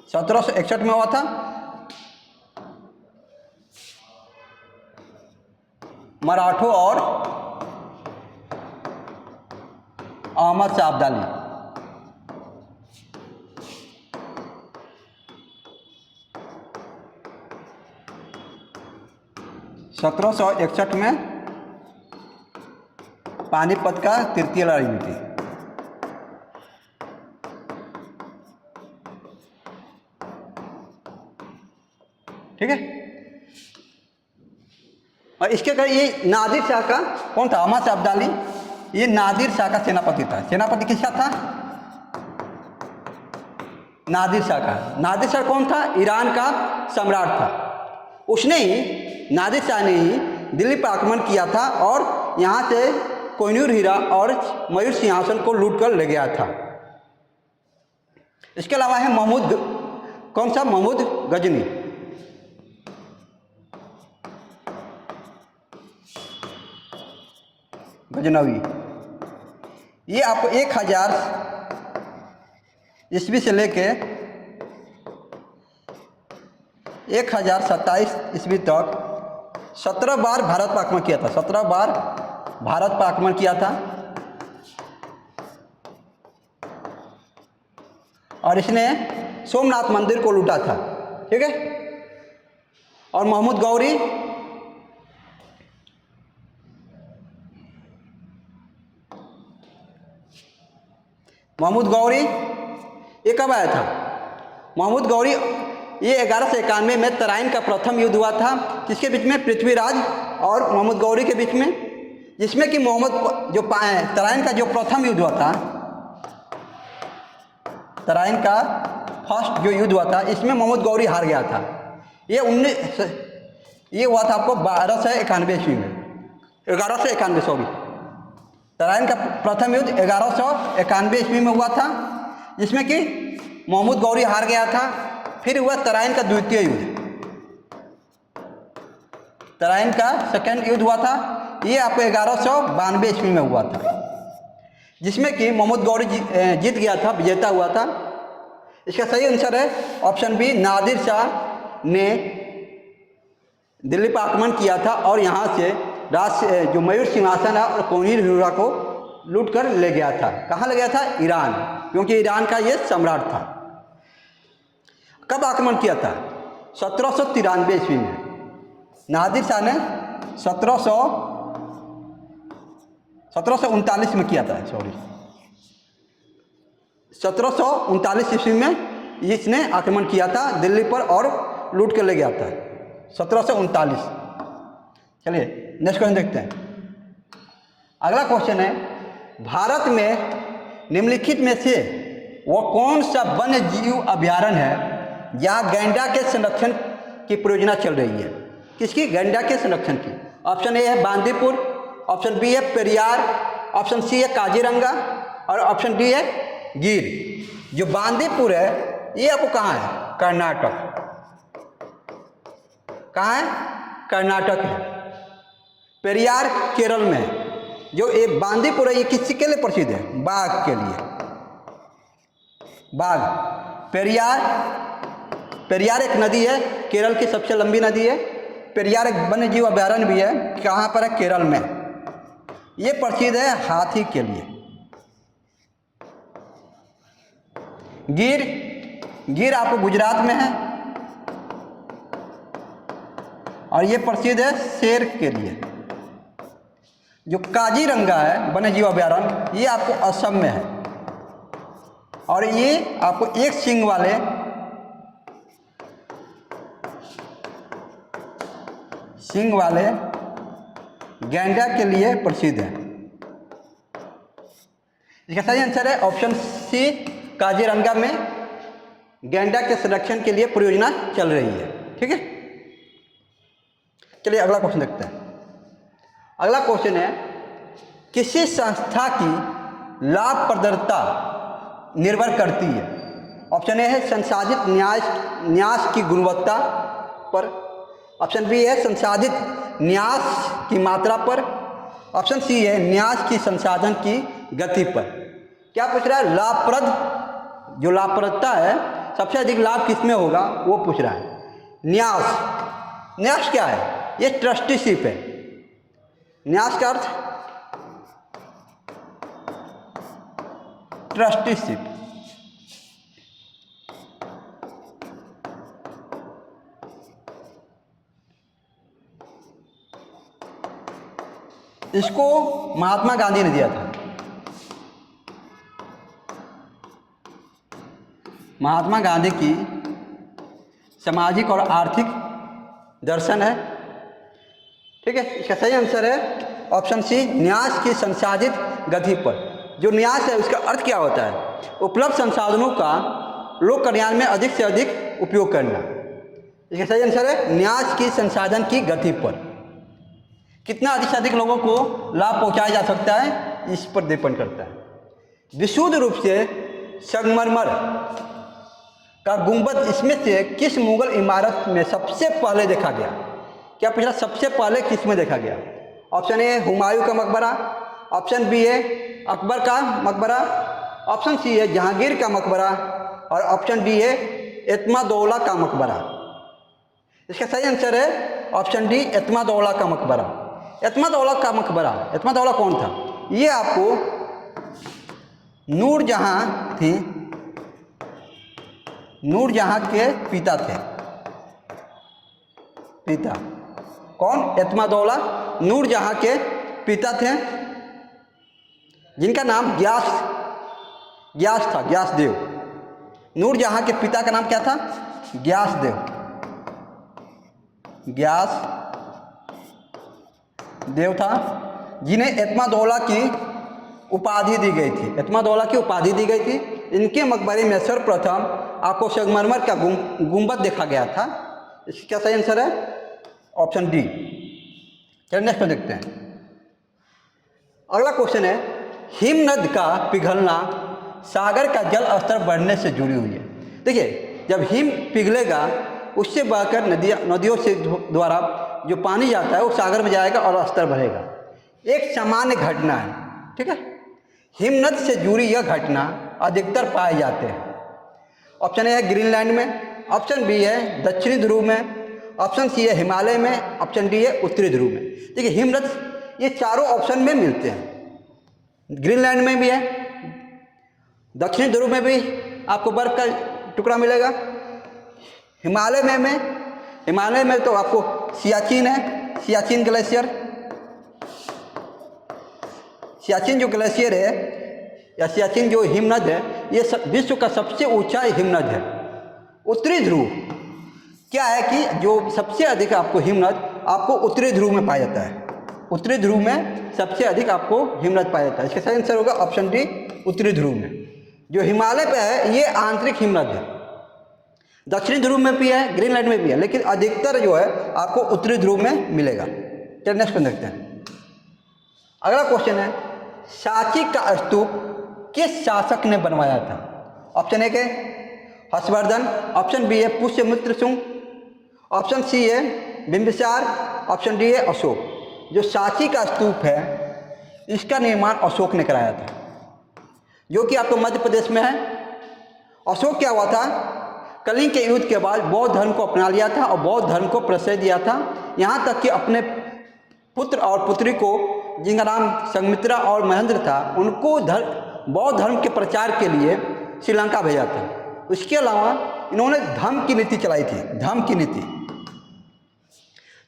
Speaker 2: 1761 में हुआ था। मराठों और अहमद शाह अब्दाली। सत्रह सौ 61 में पानीपत का तृतीय लड़ाई हुई थी। ठीक है। और इसके अगर ये नादिर शाह का कौन था? अहमद शाह अब्दाली, ये नादिर शाह का सेनापति था। सेनापति किसका था? नादिर शाह का। नादिर शाह कौन था? ईरान का सम्राट था। उसने ही, नादिर शाह ने ही दिल्ली पर आक्रमण किया था और यहाँ से कोहिनूर हीरा और मयूर सिंहासन को लूट कर ले गया था। इसके अलावा है महमूद, कौन सा? महमूद गजनी। गजनवी। ये आपको 1000 ईस्वी से लेके 1027 ईस्वी तक 17 बार भारत पर आक्रमण किया था। 17 बार भारत पर आक्रमण किया था। और इसने सोमनाथ मंदिर को लूटा था। ठीक है। और महमूद गौरी, महमूद गौरी ये कब आया था? महमूद गौरी ये 1191 में तराइन का प्रथम युद्ध हुआ था। किसके बीच में? पृथ्वीराज और महमूद गौरी के बीच में, जिसमें कि जो तराइन का जो प्रथम युद्ध हुआ था, तराइन का फर्स्ट जो युद्ध हुआ था, इसमें महमूद गौरी हार गया था। ये हुआ था आपको 1291 ईस्वी में, 1191 सॉरी। तराइन का प्रथम युद्ध 1191 ईस्वी में हुआ था, जिसमें कि महमूद गौरी हार गया था। फिर हुआ तराइन का द्वितीय युद्ध, तराइन का सेकेंड युद्ध हुआ था। ये आपको 1192 ईस्वी में हुआ था, जिसमें कि महमूद गौरी जीत गया था, विजेता हुआ था। इसका सही आंसर है ऑप्शन बी, नादिर शाह ने दिल्ली पर आक्रमण किया था और यहाँ से जो मयूर सिंहासन है और कोहिनूर हीरा को लूट कर ले गया था। कहाँ ले गया था? ईरान, क्योंकि ईरान का ये सम्राट था। कब आक्रमण किया था? 1793 ईस्वी में। नादिर शाह ने 1739 में किया था, सॉरी 1739 ईस्वी में इसने आक्रमण किया था दिल्ली पर और लूट कर ले गया था। 1739। चलिए नेक्स्ट क्वेश्चन देखते हैं। अगला क्वेश्चन है, भारत में निम्नलिखित में से वो कौन सा वन्य जीव अभ्यारण्य है जहाँ गैंडा के संरक्षण की परियोजना चल रही है? किसकी? गैंडा के संरक्षण की। ऑप्शन ए है बांदीपुर, ऑप्शन बी है पेरियार, ऑप्शन सी है काजीरंगा और ऑप्शन डी है गिर। जो बांदीपुर है ये आपको कहाँ है? कर्नाटक। कहाँ है? कर्नाटक है। पेरियार केरल में है। जो ये बांदीपुर है ये किसके लिए प्रसिद्ध है? बाघ के लिए। बाघ। पेरियार एक नदी है, केरल की सबसे लंबी नदी है। पेरियार एक वन्य जीव अभ्यारण्य भी है। कहाँ पर है? केरल में। ये प्रसिद्ध है हाथी के लिए। गिर आपको गुजरात में है और ये प्रसिद्ध है शेर के लिए। जो काजीरंगा है वन्य जीव अभ्यारण्य, ये आपको असम में है। और ये आपको एक सींग वाले गैंडा के लिए प्रसिद्ध है। इसका सही आंसर है ऑप्शन सी, काजीरंगा में गैंडा के संरक्षण के लिए परियोजना चल रही है। ठीक है, चलिए अगला क्वेश्चन देखते हैं। अगला क्वेश्चन है, किसी संस्था की लाभप्रदता निर्भर करती है? ऑप्शन ए है संसाधित न्यास की गुणवत्ता पर, ऑप्शन बी है संसाधित न्यास की मात्रा पर, ऑप्शन सी है न्यास की संसाधन की गति पर। क्या पूछ रहा है? लाभप्रद, जो लाभप्रदता है सबसे अधिक लाभ किसमें होगा वो पूछ रहा है। न्यास क्या है? ये ट्रस्टीशिप है। न्यास का अर्थ ट्रस्टीशिप। इसको महात्मा गांधी ने दिया था। महात्मा गांधी की सामाजिक और आर्थिक दर्शन है। ठीक है, इसका सही आंसर है ऑप्शन सी, न्यास की संसाधित गति पर। जो न्यास है उसका अर्थ क्या होता है? उपलब्ध संसाधनों का लोक कल्याण में अधिक से अधिक उपयोग करना। इसका सही आंसर है न्यास की संसाधन की गति पर। कितना अधिक से अधिक लोगों को लाभ पहुंचाया जा सकता है इस पर डिपेंड करता है। विशुद्ध रूप से संगमरमर का गुंबद इसमें से किस मुगल इमारत में सबसे पहले देखा गया? क्या पूछा? सबसे पहले किस में देखा गया? ऑप्शन ए हुमायूं का मकबरा, ऑप्शन बी है अकबर का मकबरा, ऑप्शन सी है जहांगीर का मकबरा और ऑप्शन डी है एतमादौला का मकबरा। इसका सही आंसर है ऑप्शन डी, एतमादौला का मकबरा। एतमादौला का मकबरा, एतमादौला कौन था? ये आपको नूरजहां थी, नूरजहां के पिता थे। पिता कौन? एतमादौला नूरजहां के पिता थे, जिनका नाम ग्यास था, ग्यासदेव। नूरजहां के पिता का नाम क्या था? ग्यास देव था, जिन्हें एतमादौला की उपाधि दी गई थी। एतमादौला की उपाधि दी गई थी। इनके मकबरे में सर्वप्रथम आपको संगमरमर का गुंबद देखा गया था। इसका सही आंसर है ऑप्शन डी। चलिए नेक्स्ट में देखते हैं। अगला क्वेश्चन है, हिमनद का पिघलना सागर का जल स्तर बढ़ने से जुड़ी हुई है। देखिए, जब हिम पिघलेगा उससे बहकर नदियों से द्वारा जो पानी जाता है वो सागर में जाएगा और स्तर बढ़ेगा। एक सामान्य घटना है। ठीक है, हिमनद से जुड़ी यह घटना अधिकतर पाए जाते हैं। ऑप्शन ए है ग्रीनलैंड में, ऑप्शन बी है दक्षिणी ध्रुव में, ऑप्शन सी है हिमालय में, ऑप्शन डी है उत्तरी ध्रुव में। देखिए, हिमनद ये चारों ऑप्शन में मिलते हैं। ग्रीनलैंड में भी है, दक्षिणी ध्रुव में भी आपको बर्फ का टुकड़ा मिलेगा, हिमालय में तो आपको सियाचिन है, सियाचिन ग्लेशियर। सियाचिन जो ग्लेशियर है या सियाचिन जो हिमनद है, ये विश्व का सबसे ऊंचा हिमनद है। उत्तरी ध्रुव क्या है कि जो सबसे अधिक आपको हिमनद आपको उत्तरी ध्रुव में पाया जाता है। उत्तरी ध्रुव में सबसे अधिक आपको हिमनद पाया जाता है। इसका सही आंसर होगा ऑप्शन डी, उत्तरी ध्रुव में। जो हिमालय पे है ये आंतरिक हिमनद है। दक्षिणी ध्रुव में भी है, ग्रीनलैंड में भी है, लेकिन अधिकतर जो है आपको उत्तरी ध्रुव में मिलेगा। चलिए नेक्स्ट क्वेश्चन देखते हैं। अगला क्वेश्चन है, सांची का स्तूप किस शासक ने बनवाया था? ऑप्शन ए है हर्षवर्धन, ऑप्शन बी है पुष्यमित्र शुंग, ऑप्शन सी है बिंबिसार, ऑप्शन डी है अशोक। जो सांची का स्तूप है इसका निर्माण अशोक ने कराया था, जो कि आपको मध्य प्रदेश में है। अशोक क्या हुआ था, कलिंग के युद्ध के बाद बौद्ध धर्म को अपना लिया था और बौद्ध धर्म को प्रश्रय दिया था। यहाँ तक कि अपने पुत्र और पुत्री को, जिनका नाम संघमित्रा और महेंद्र था, उनको बौद्ध धर्म के प्रचार के लिए श्रीलंका भेजा था। उसके अलावा इन्होंने धम्म की नीति चलाई थी, धम्म की नीति।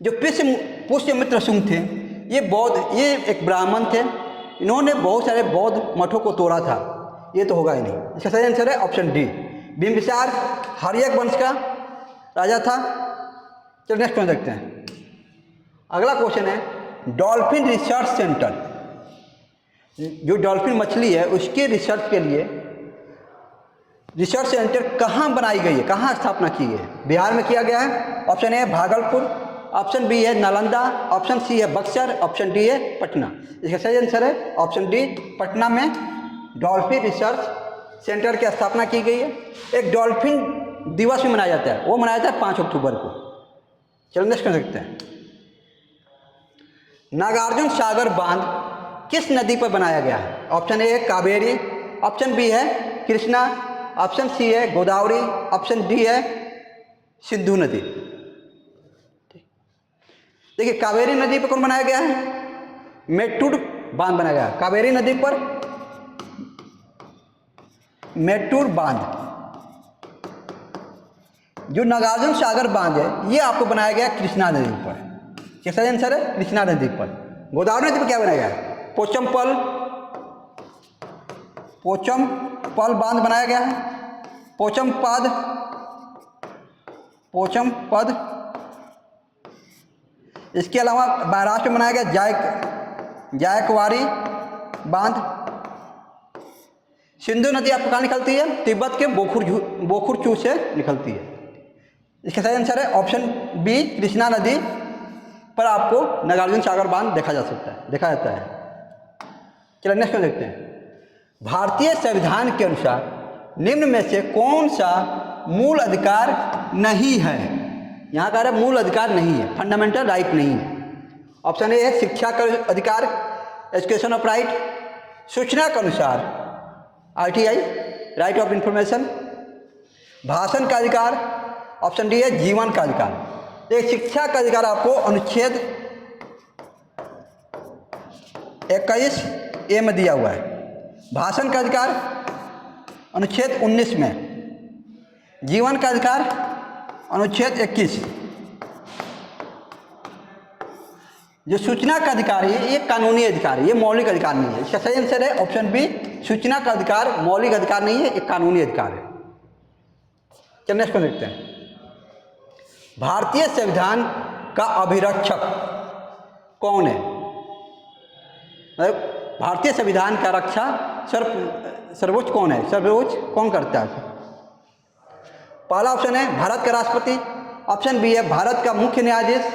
Speaker 2: जो पुष्यमित्र शुंग थे ये एक ब्राह्मण थे। इन्होंने बहुत सारे बौद्ध मठों को तोड़ा था। ये तो होगा ही नहीं। इसका सही आंसर है ऑप्शन डी, बिंबिसार हर्यक वंश का राजा था। चलो नेक्स्ट क्वेश्चन देखते हैं। अगला क्वेश्चन है डॉल्फिन रिसर्च सेंटर, जो डॉल्फिन मछली है उसके रिसर्च के लिए रिसर्च सेंटर कहाँ बनाई गई है, कहाँ स्थापना की गई है? बिहार में किया गया है। Option A Bhagalpur, option B है नालंदा, ऑप्शन सी है बक्सर, ऑप्शन डी है पटना। इसका सही आंसर है ऑप्शन डी, पटना में डॉल्फिन रिसर्च सेंटर की स्थापना की गई है। एक डॉल्फिन दिवस भी मनाया जाता है, वो मनाया जाता है 5 अक्टूबर को। चलो नेक्स्ट कर सकते हैं। नागार्जुन सागर बांध किस नदी पर बनाया गया है? ऑप्शन ए है कावेरी, ऑप्शन बी है कृष्णा, ऑप्शन सी है गोदावरी, ऑप्शन डी है सिंधु नदी। देखिए कावेरी नदी पर कौन बनाया गया है? मेट्टूर बांध बनाया गया है कावेरी नदी पर, मेट्टूर बांध। जो नागार्जुन सागर बांध है ये आपको बनाया गया कृष्णा नदी पर। क्या सही आंसर है? कृष्णा नदी पर। गोदावरी नदी पर क्या बनाया गया है? पोचमपल बांध बनाया गया है, पोचमपद। इसके अलावा महाराष्ट्र में बनाया गया जायकवाड़ी बांध। सिंधु नदी आपको कहाँ निकलती है? तिब्बत के बोखुरचू से निकलती है। इसका सही आंसर है ऑप्शन बी, कृष्णा नदी पर आपको नागार्जुन सागर बांध देखा जाता है। चलो नेक्स्ट देखते हैं। भारतीय संविधान के अनुसार निम्न में से कौन सा मूल अधिकार नहीं है? यहाँ कह रहा है मूल अधिकार नहीं है, फंडामेंटल राइट नहीं है। ऑप्शन ए है शिक्षा का अधिकार, एजुकेशन ऑफ राइट, सूचना के अनुसार RTI, राइट ऑफ इंफॉर्मेशन, भाषण का अधिकार, ऑप्शन डी है जीवन का अधिकार। एक शिक्षा का अधिकार आपको अनुच्छेद 21A में दिया हुआ है, भाषण का अधिकार अनुच्छेद 19 में, जीवन का अधिकार अनुच्छेद 21। जो सूचना का अधिकार है ये कानूनी अधिकार है, ये मौलिक अधिकार नहीं है। इसका सही आंसर है ऑप्शन बी, सूचना का अधिकार मौलिक अधिकार नहीं है, एक कानूनी अधिकार है। चलिए नेक्स्ट क्वेश्चन देखते हैं। भारतीय संविधान का अभिरक्षक कौन है? भारतीय संविधान का रक्षा सर्वोच्च कौन है? सर्वोच्च कौन करता है? पहला ऑप्शन है भारत का राष्ट्रपति, ऑप्शन बी है भारत का मुख्य न्यायाधीश,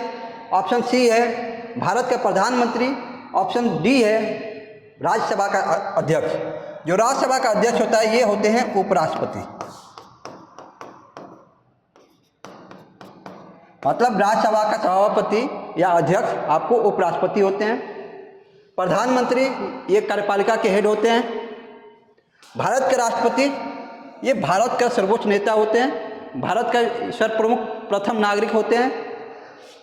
Speaker 2: ऑप्शन सी है भारत का प्रधानमंत्री, ऑप्शन डी है राज्यसभा का अध्यक्ष। जो राज्यसभा का अध्यक्ष होता है ये होते हैं उपराष्ट्रपति। मतलब राज्यसभा का सभापति या अध्यक्ष आपको उपराष्ट्रपति होते हैं। प्रधानमंत्री ये कार्यपालिका के हेड होते हैं। भारत के राष्ट्रपति ये भारत का सर्वोच्च नेता होते हैं, भारत का सर्वप्रमुख प्रथम नागरिक होते हैं।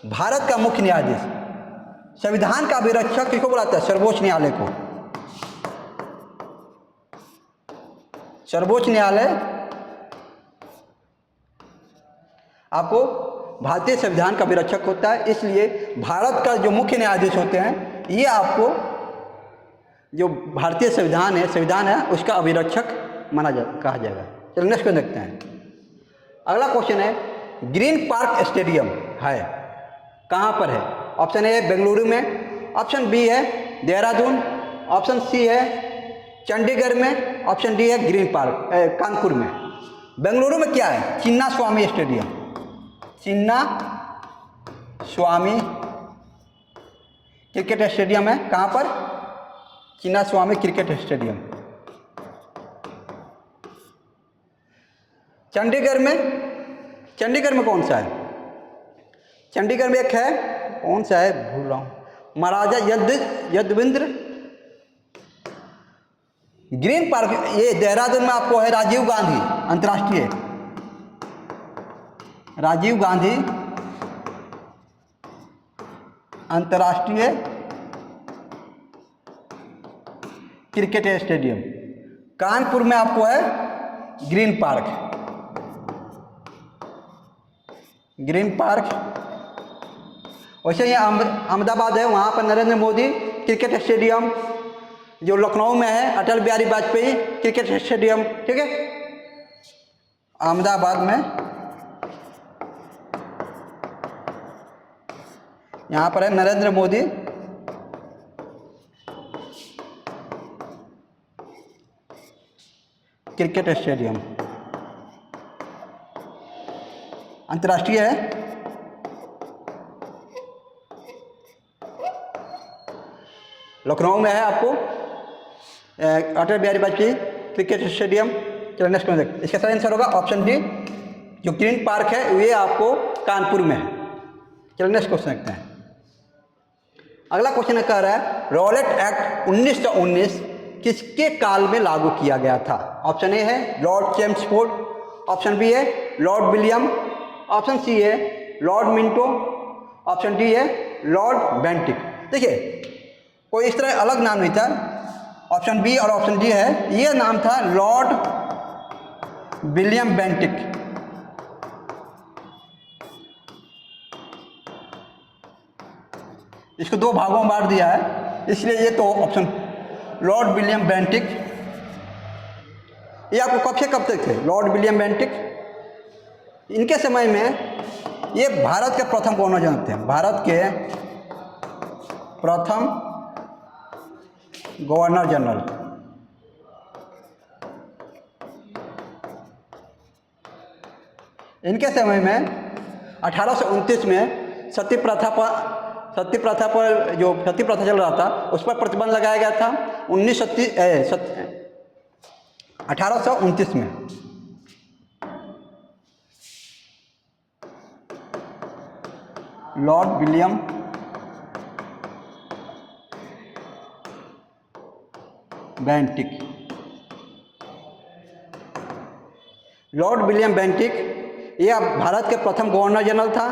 Speaker 2: भारत का मुख्य न्यायाधीश, संविधान का अभिरक्षक किसको बुलाता है? सर्वोच्च न्यायालय को। सर्वोच्च न्यायालय आपको भारतीय संविधान का अभिरक्षक होता है, इसलिए भारत का जो मुख्य न्यायाधीश होते हैं ये आपको जो भारतीय संविधान है उसका अभिरक्षक कहा जाएगा। चलो नेक्स्ट क्वेश्चन देखते हैं। अगला क्वेश्चन है ग्रीन पार्क स्टेडियम है कहाँ पर है? ऑप्शन ए बेंगलुरु में, ऑप्शन बी है देहरादून, ऑप्शन सी है चंडीगढ़ में, ऑप्शन डी है ग्रीन पार्क कानपुर में। बेंगलुरु में क्या है? चिन्ना स्वामी स्टेडियम, चिन्ना स्वामी क्रिकेट स्टेडियम है। कहाँ पर? चिन्ना स्वामी क्रिकेट स्टेडियम। चंडीगढ़ में कौन सा है? चंडीगढ़ में एक है, कौन सा है भूल रहा हूँ, महाराजा यदविंद्र ग्रीन पार्क। ये देहरादून में आपको है राजीव गांधी अंतर्राष्ट्रीय, राजीव गांधी अंतर्राष्ट्रीय क्रिकेट स्टेडियम। कानपुर में आपको है ग्रीन पार्क, ग्रीन पार्क। वैसे ये अहमदाबाद है, वहाँ पर नरेंद्र मोदी क्रिकेट स्टेडियम, जो लखनऊ में है, अटल बिहारी वाजपेयी क्रिकेट स्टेडियम, ठीक है। अहमदाबाद में यहाँ पर है नरेंद्र मोदी क्रिकेट स्टेडियम, अंतर्राष्ट्रीय है। लखनऊ में है आपको अटल बिहारी वाजपेयी क्रिकेट स्टेडियम। चलो नेक्स्ट में देखते, इसका सही आंसर होगा ऑप्शन डी। जो ग्रीन पार्क है ये आपको कानपुर में है। चलो नेक्स्ट क्वेश्चन देखते हैं। अगला क्वेश्चन कह रहा है रॉलेट एक्ट 1919 किसके काल में लागू किया गया था? ऑप्शन ए है लॉर्ड चेम्सफोर्ड, ऑप्शन बी है लॉर्ड विलियम, ऑप्शन सी है लॉर्ड मिंटो, ऑप्शन डी है लॉर्ड बेंटिक। देखिए कोई इस तरह अलग नाम नहीं था, ऑप्शन बी और ऑप्शन डी है, ये नाम था लॉर्ड विलियम बेंटिक। इसको दो भागों में बांट दिया है, इसलिए ये तो ऑप्शन लॉर्ड विलियम बेंटिक। ये आपको कब से कब तक थे लॉर्ड विलियम बेंटिक? इनके समय में ये भारत के प्रथम गवर्नर जनरल थे, भारत के प्रथम गवर्नर जनरल। इनके समय में 1829 में सती प्रथा पर जो सती प्रथा चल रहा था उस पर प्रतिबंध लगाया गया था। 1829 में Lord William Bentinck, Lord William Bentinck ये भारत के प्रथम गवर्नर जनरल था।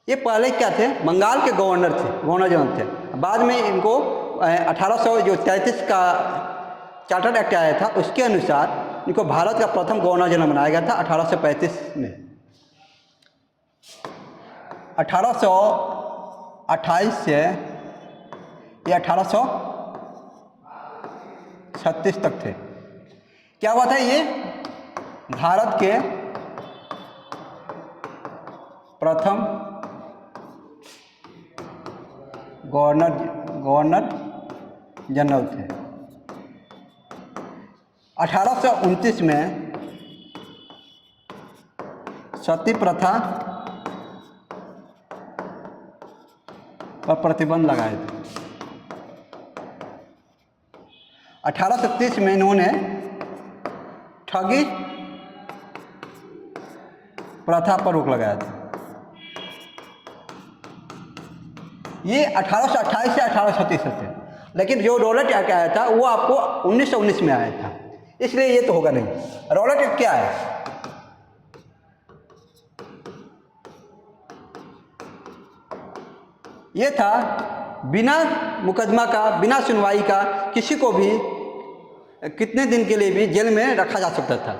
Speaker 2: ये पहले क्या थे, बंगाल के गवर्नर जनरल थे। बाद में इनको 1833 का चार्टर्ड एक्ट आया था, उसके अनुसार इनको भारत का प्रथम गवर्नर जनरल बनाया गया था 1835 में। 1828 से ये 1836 तक थे। क्या हुआ था, ये भारत के प्रथम गवर्नर जनरल थे। 1829 में सती प्रथा पर प्रतिबंध लगाए थे। 1830 में इन्होंने ठगी प्रथा पर रोक लगाया था। ये 1828 से 1836 थे, लेकिन जो रॉलेट एक्ट आया था वो आपको 1919 में आया था, इसलिए ये तो होगा नहीं। रॉलेट एक्ट क्या है? ये था बिना मुकदमा का, बिना सुनवाई का किसी को भी कितने दिन के लिए भी जेल में रखा जा सकता था।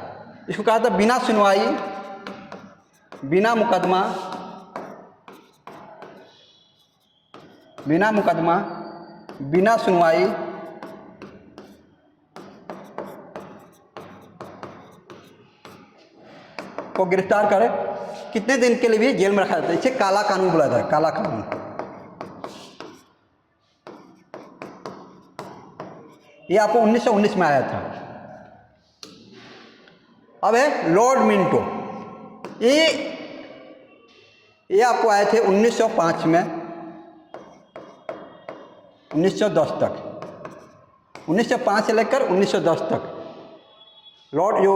Speaker 2: इसको कहा था बिना सुनवाई, बिना मुकदमा, बिना सुनवाई को गिरफ्तार करे कितने दिन के लिए भी जेल में रखा जाता है। इसे काला कानून बुलाया था, काला कानून। ये आपको 1919 में आया था। अब है लॉर्ड मिंटो, ये आपको आए थे 1905 में 1910 तक, 1905 से लेकर 1910 तक। लॉर्ड जो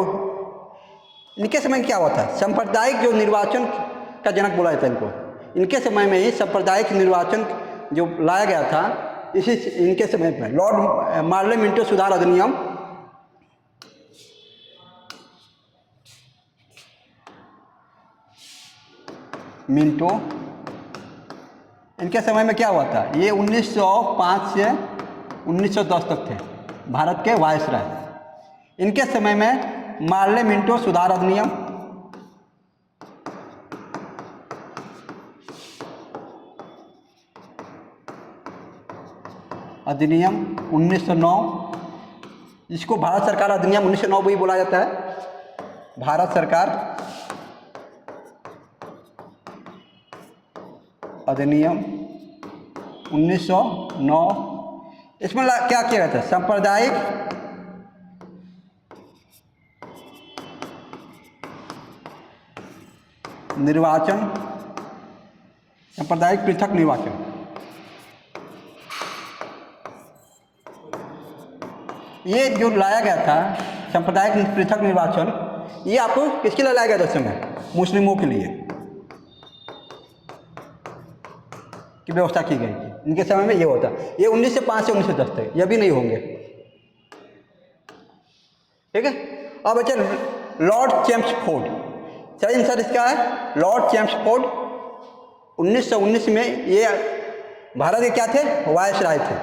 Speaker 2: इनके समय में क्या हुआ था, सांप्रदायिक जो निर्वाचन का जनक बोला जाता है इनको। इनके समय में ही सांप्रदायिक निर्वाचन जो लाया गया था, इसी इनके समय में लॉर्ड मार्ले मिंटो सुधार अधिनियम मिंटो, इनके समय में क्या हुआ था, ये 1905 से 1910 तक थे भारत के वायसराय। इनके समय में मार्ले मिंटो सुधार अधिनियम, अधिनियम 1909, इसको भारत सरकार अधिनियम 1909 भी बोला जाता है। भारत सरकार अधिनियम 1909, इसमें क्या किया गया था? सांप्रदायिक निर्वाचन, सांप्रदायिक पृथक निर्वाचन, ये जो लाया गया था सांप्रदायिक पृथक निर्वाचन, ये आपको किसके लिए लाया गया था उस समय? मुस्लिमों के लिए की व्यवस्था की गई थी। इनके समय में ये होता, ये 1905 से 1910 तक, ये भी नहीं होंगे। ठीक है। अब बच्चे लॉर्ड चेम्सफोर्ड, सही आंसर इसका है लॉर्ड चेम्सफोर्ड। 1919 में ये भारत के क्या थे? वायसराय थे।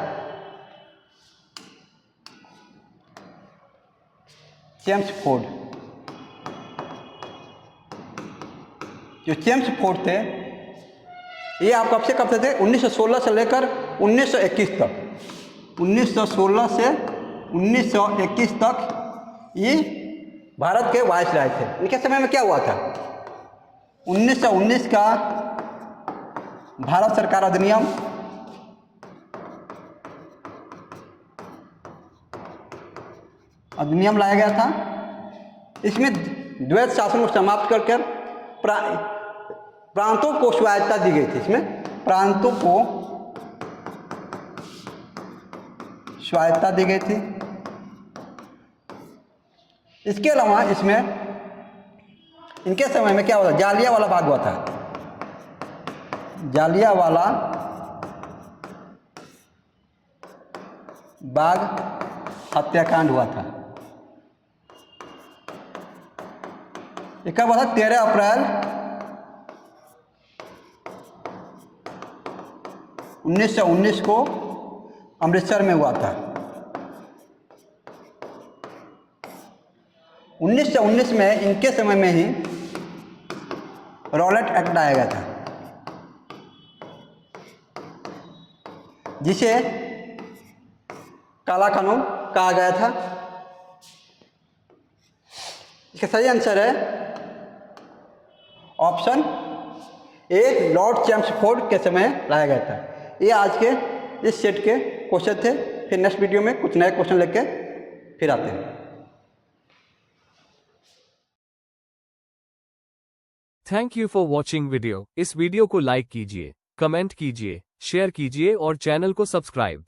Speaker 2: चेम्सफोर्ड, जो चेम्सफोर्ड थे ये आप कब से कब थे? 1916 से लेकर 1921 तक। 1916 से 1921 तक ये भारत के वायसराय थे। इनके समय में क्या हुआ था? 1919 का भारत सरकार अधिनियम लाया गया था। इसमें द्वैत शासन को समाप्त कर प्रांतों को स्वायत्तता दी गई थी। इसमें प्रांतों को स्वायत्तता दी गई थी। इसके अलावा इसमें इनके समय में क्या हुआ था? जालियांवाला बाग हुआ था। जालियांवाला बाग हत्याकांड हुआ था। ये कब हुआ था? 13 अप्रैल 1919 को अमृतसर में हुआ था। 1919 में इनके समय में ही रॉलेट एक्ट लाया गया था, जिसे काला कानून कहा गया था। इसका सही आंसर है ऑप्शन ए, लॉर्ड चेम्सफोर्ड के समय लाया गया था। ये आज के इस सेट के क्वेश्चन थे। फिर नेक्स्ट वीडियो में कुछ नए क्वेश्चन लेके फिर आते हैं।
Speaker 1: Thank you for watching video. इस वीडियो को लाइक कीजिए, कमेंट कीजिए, शेयर कीजिए और चैनल को सब्सक्राइब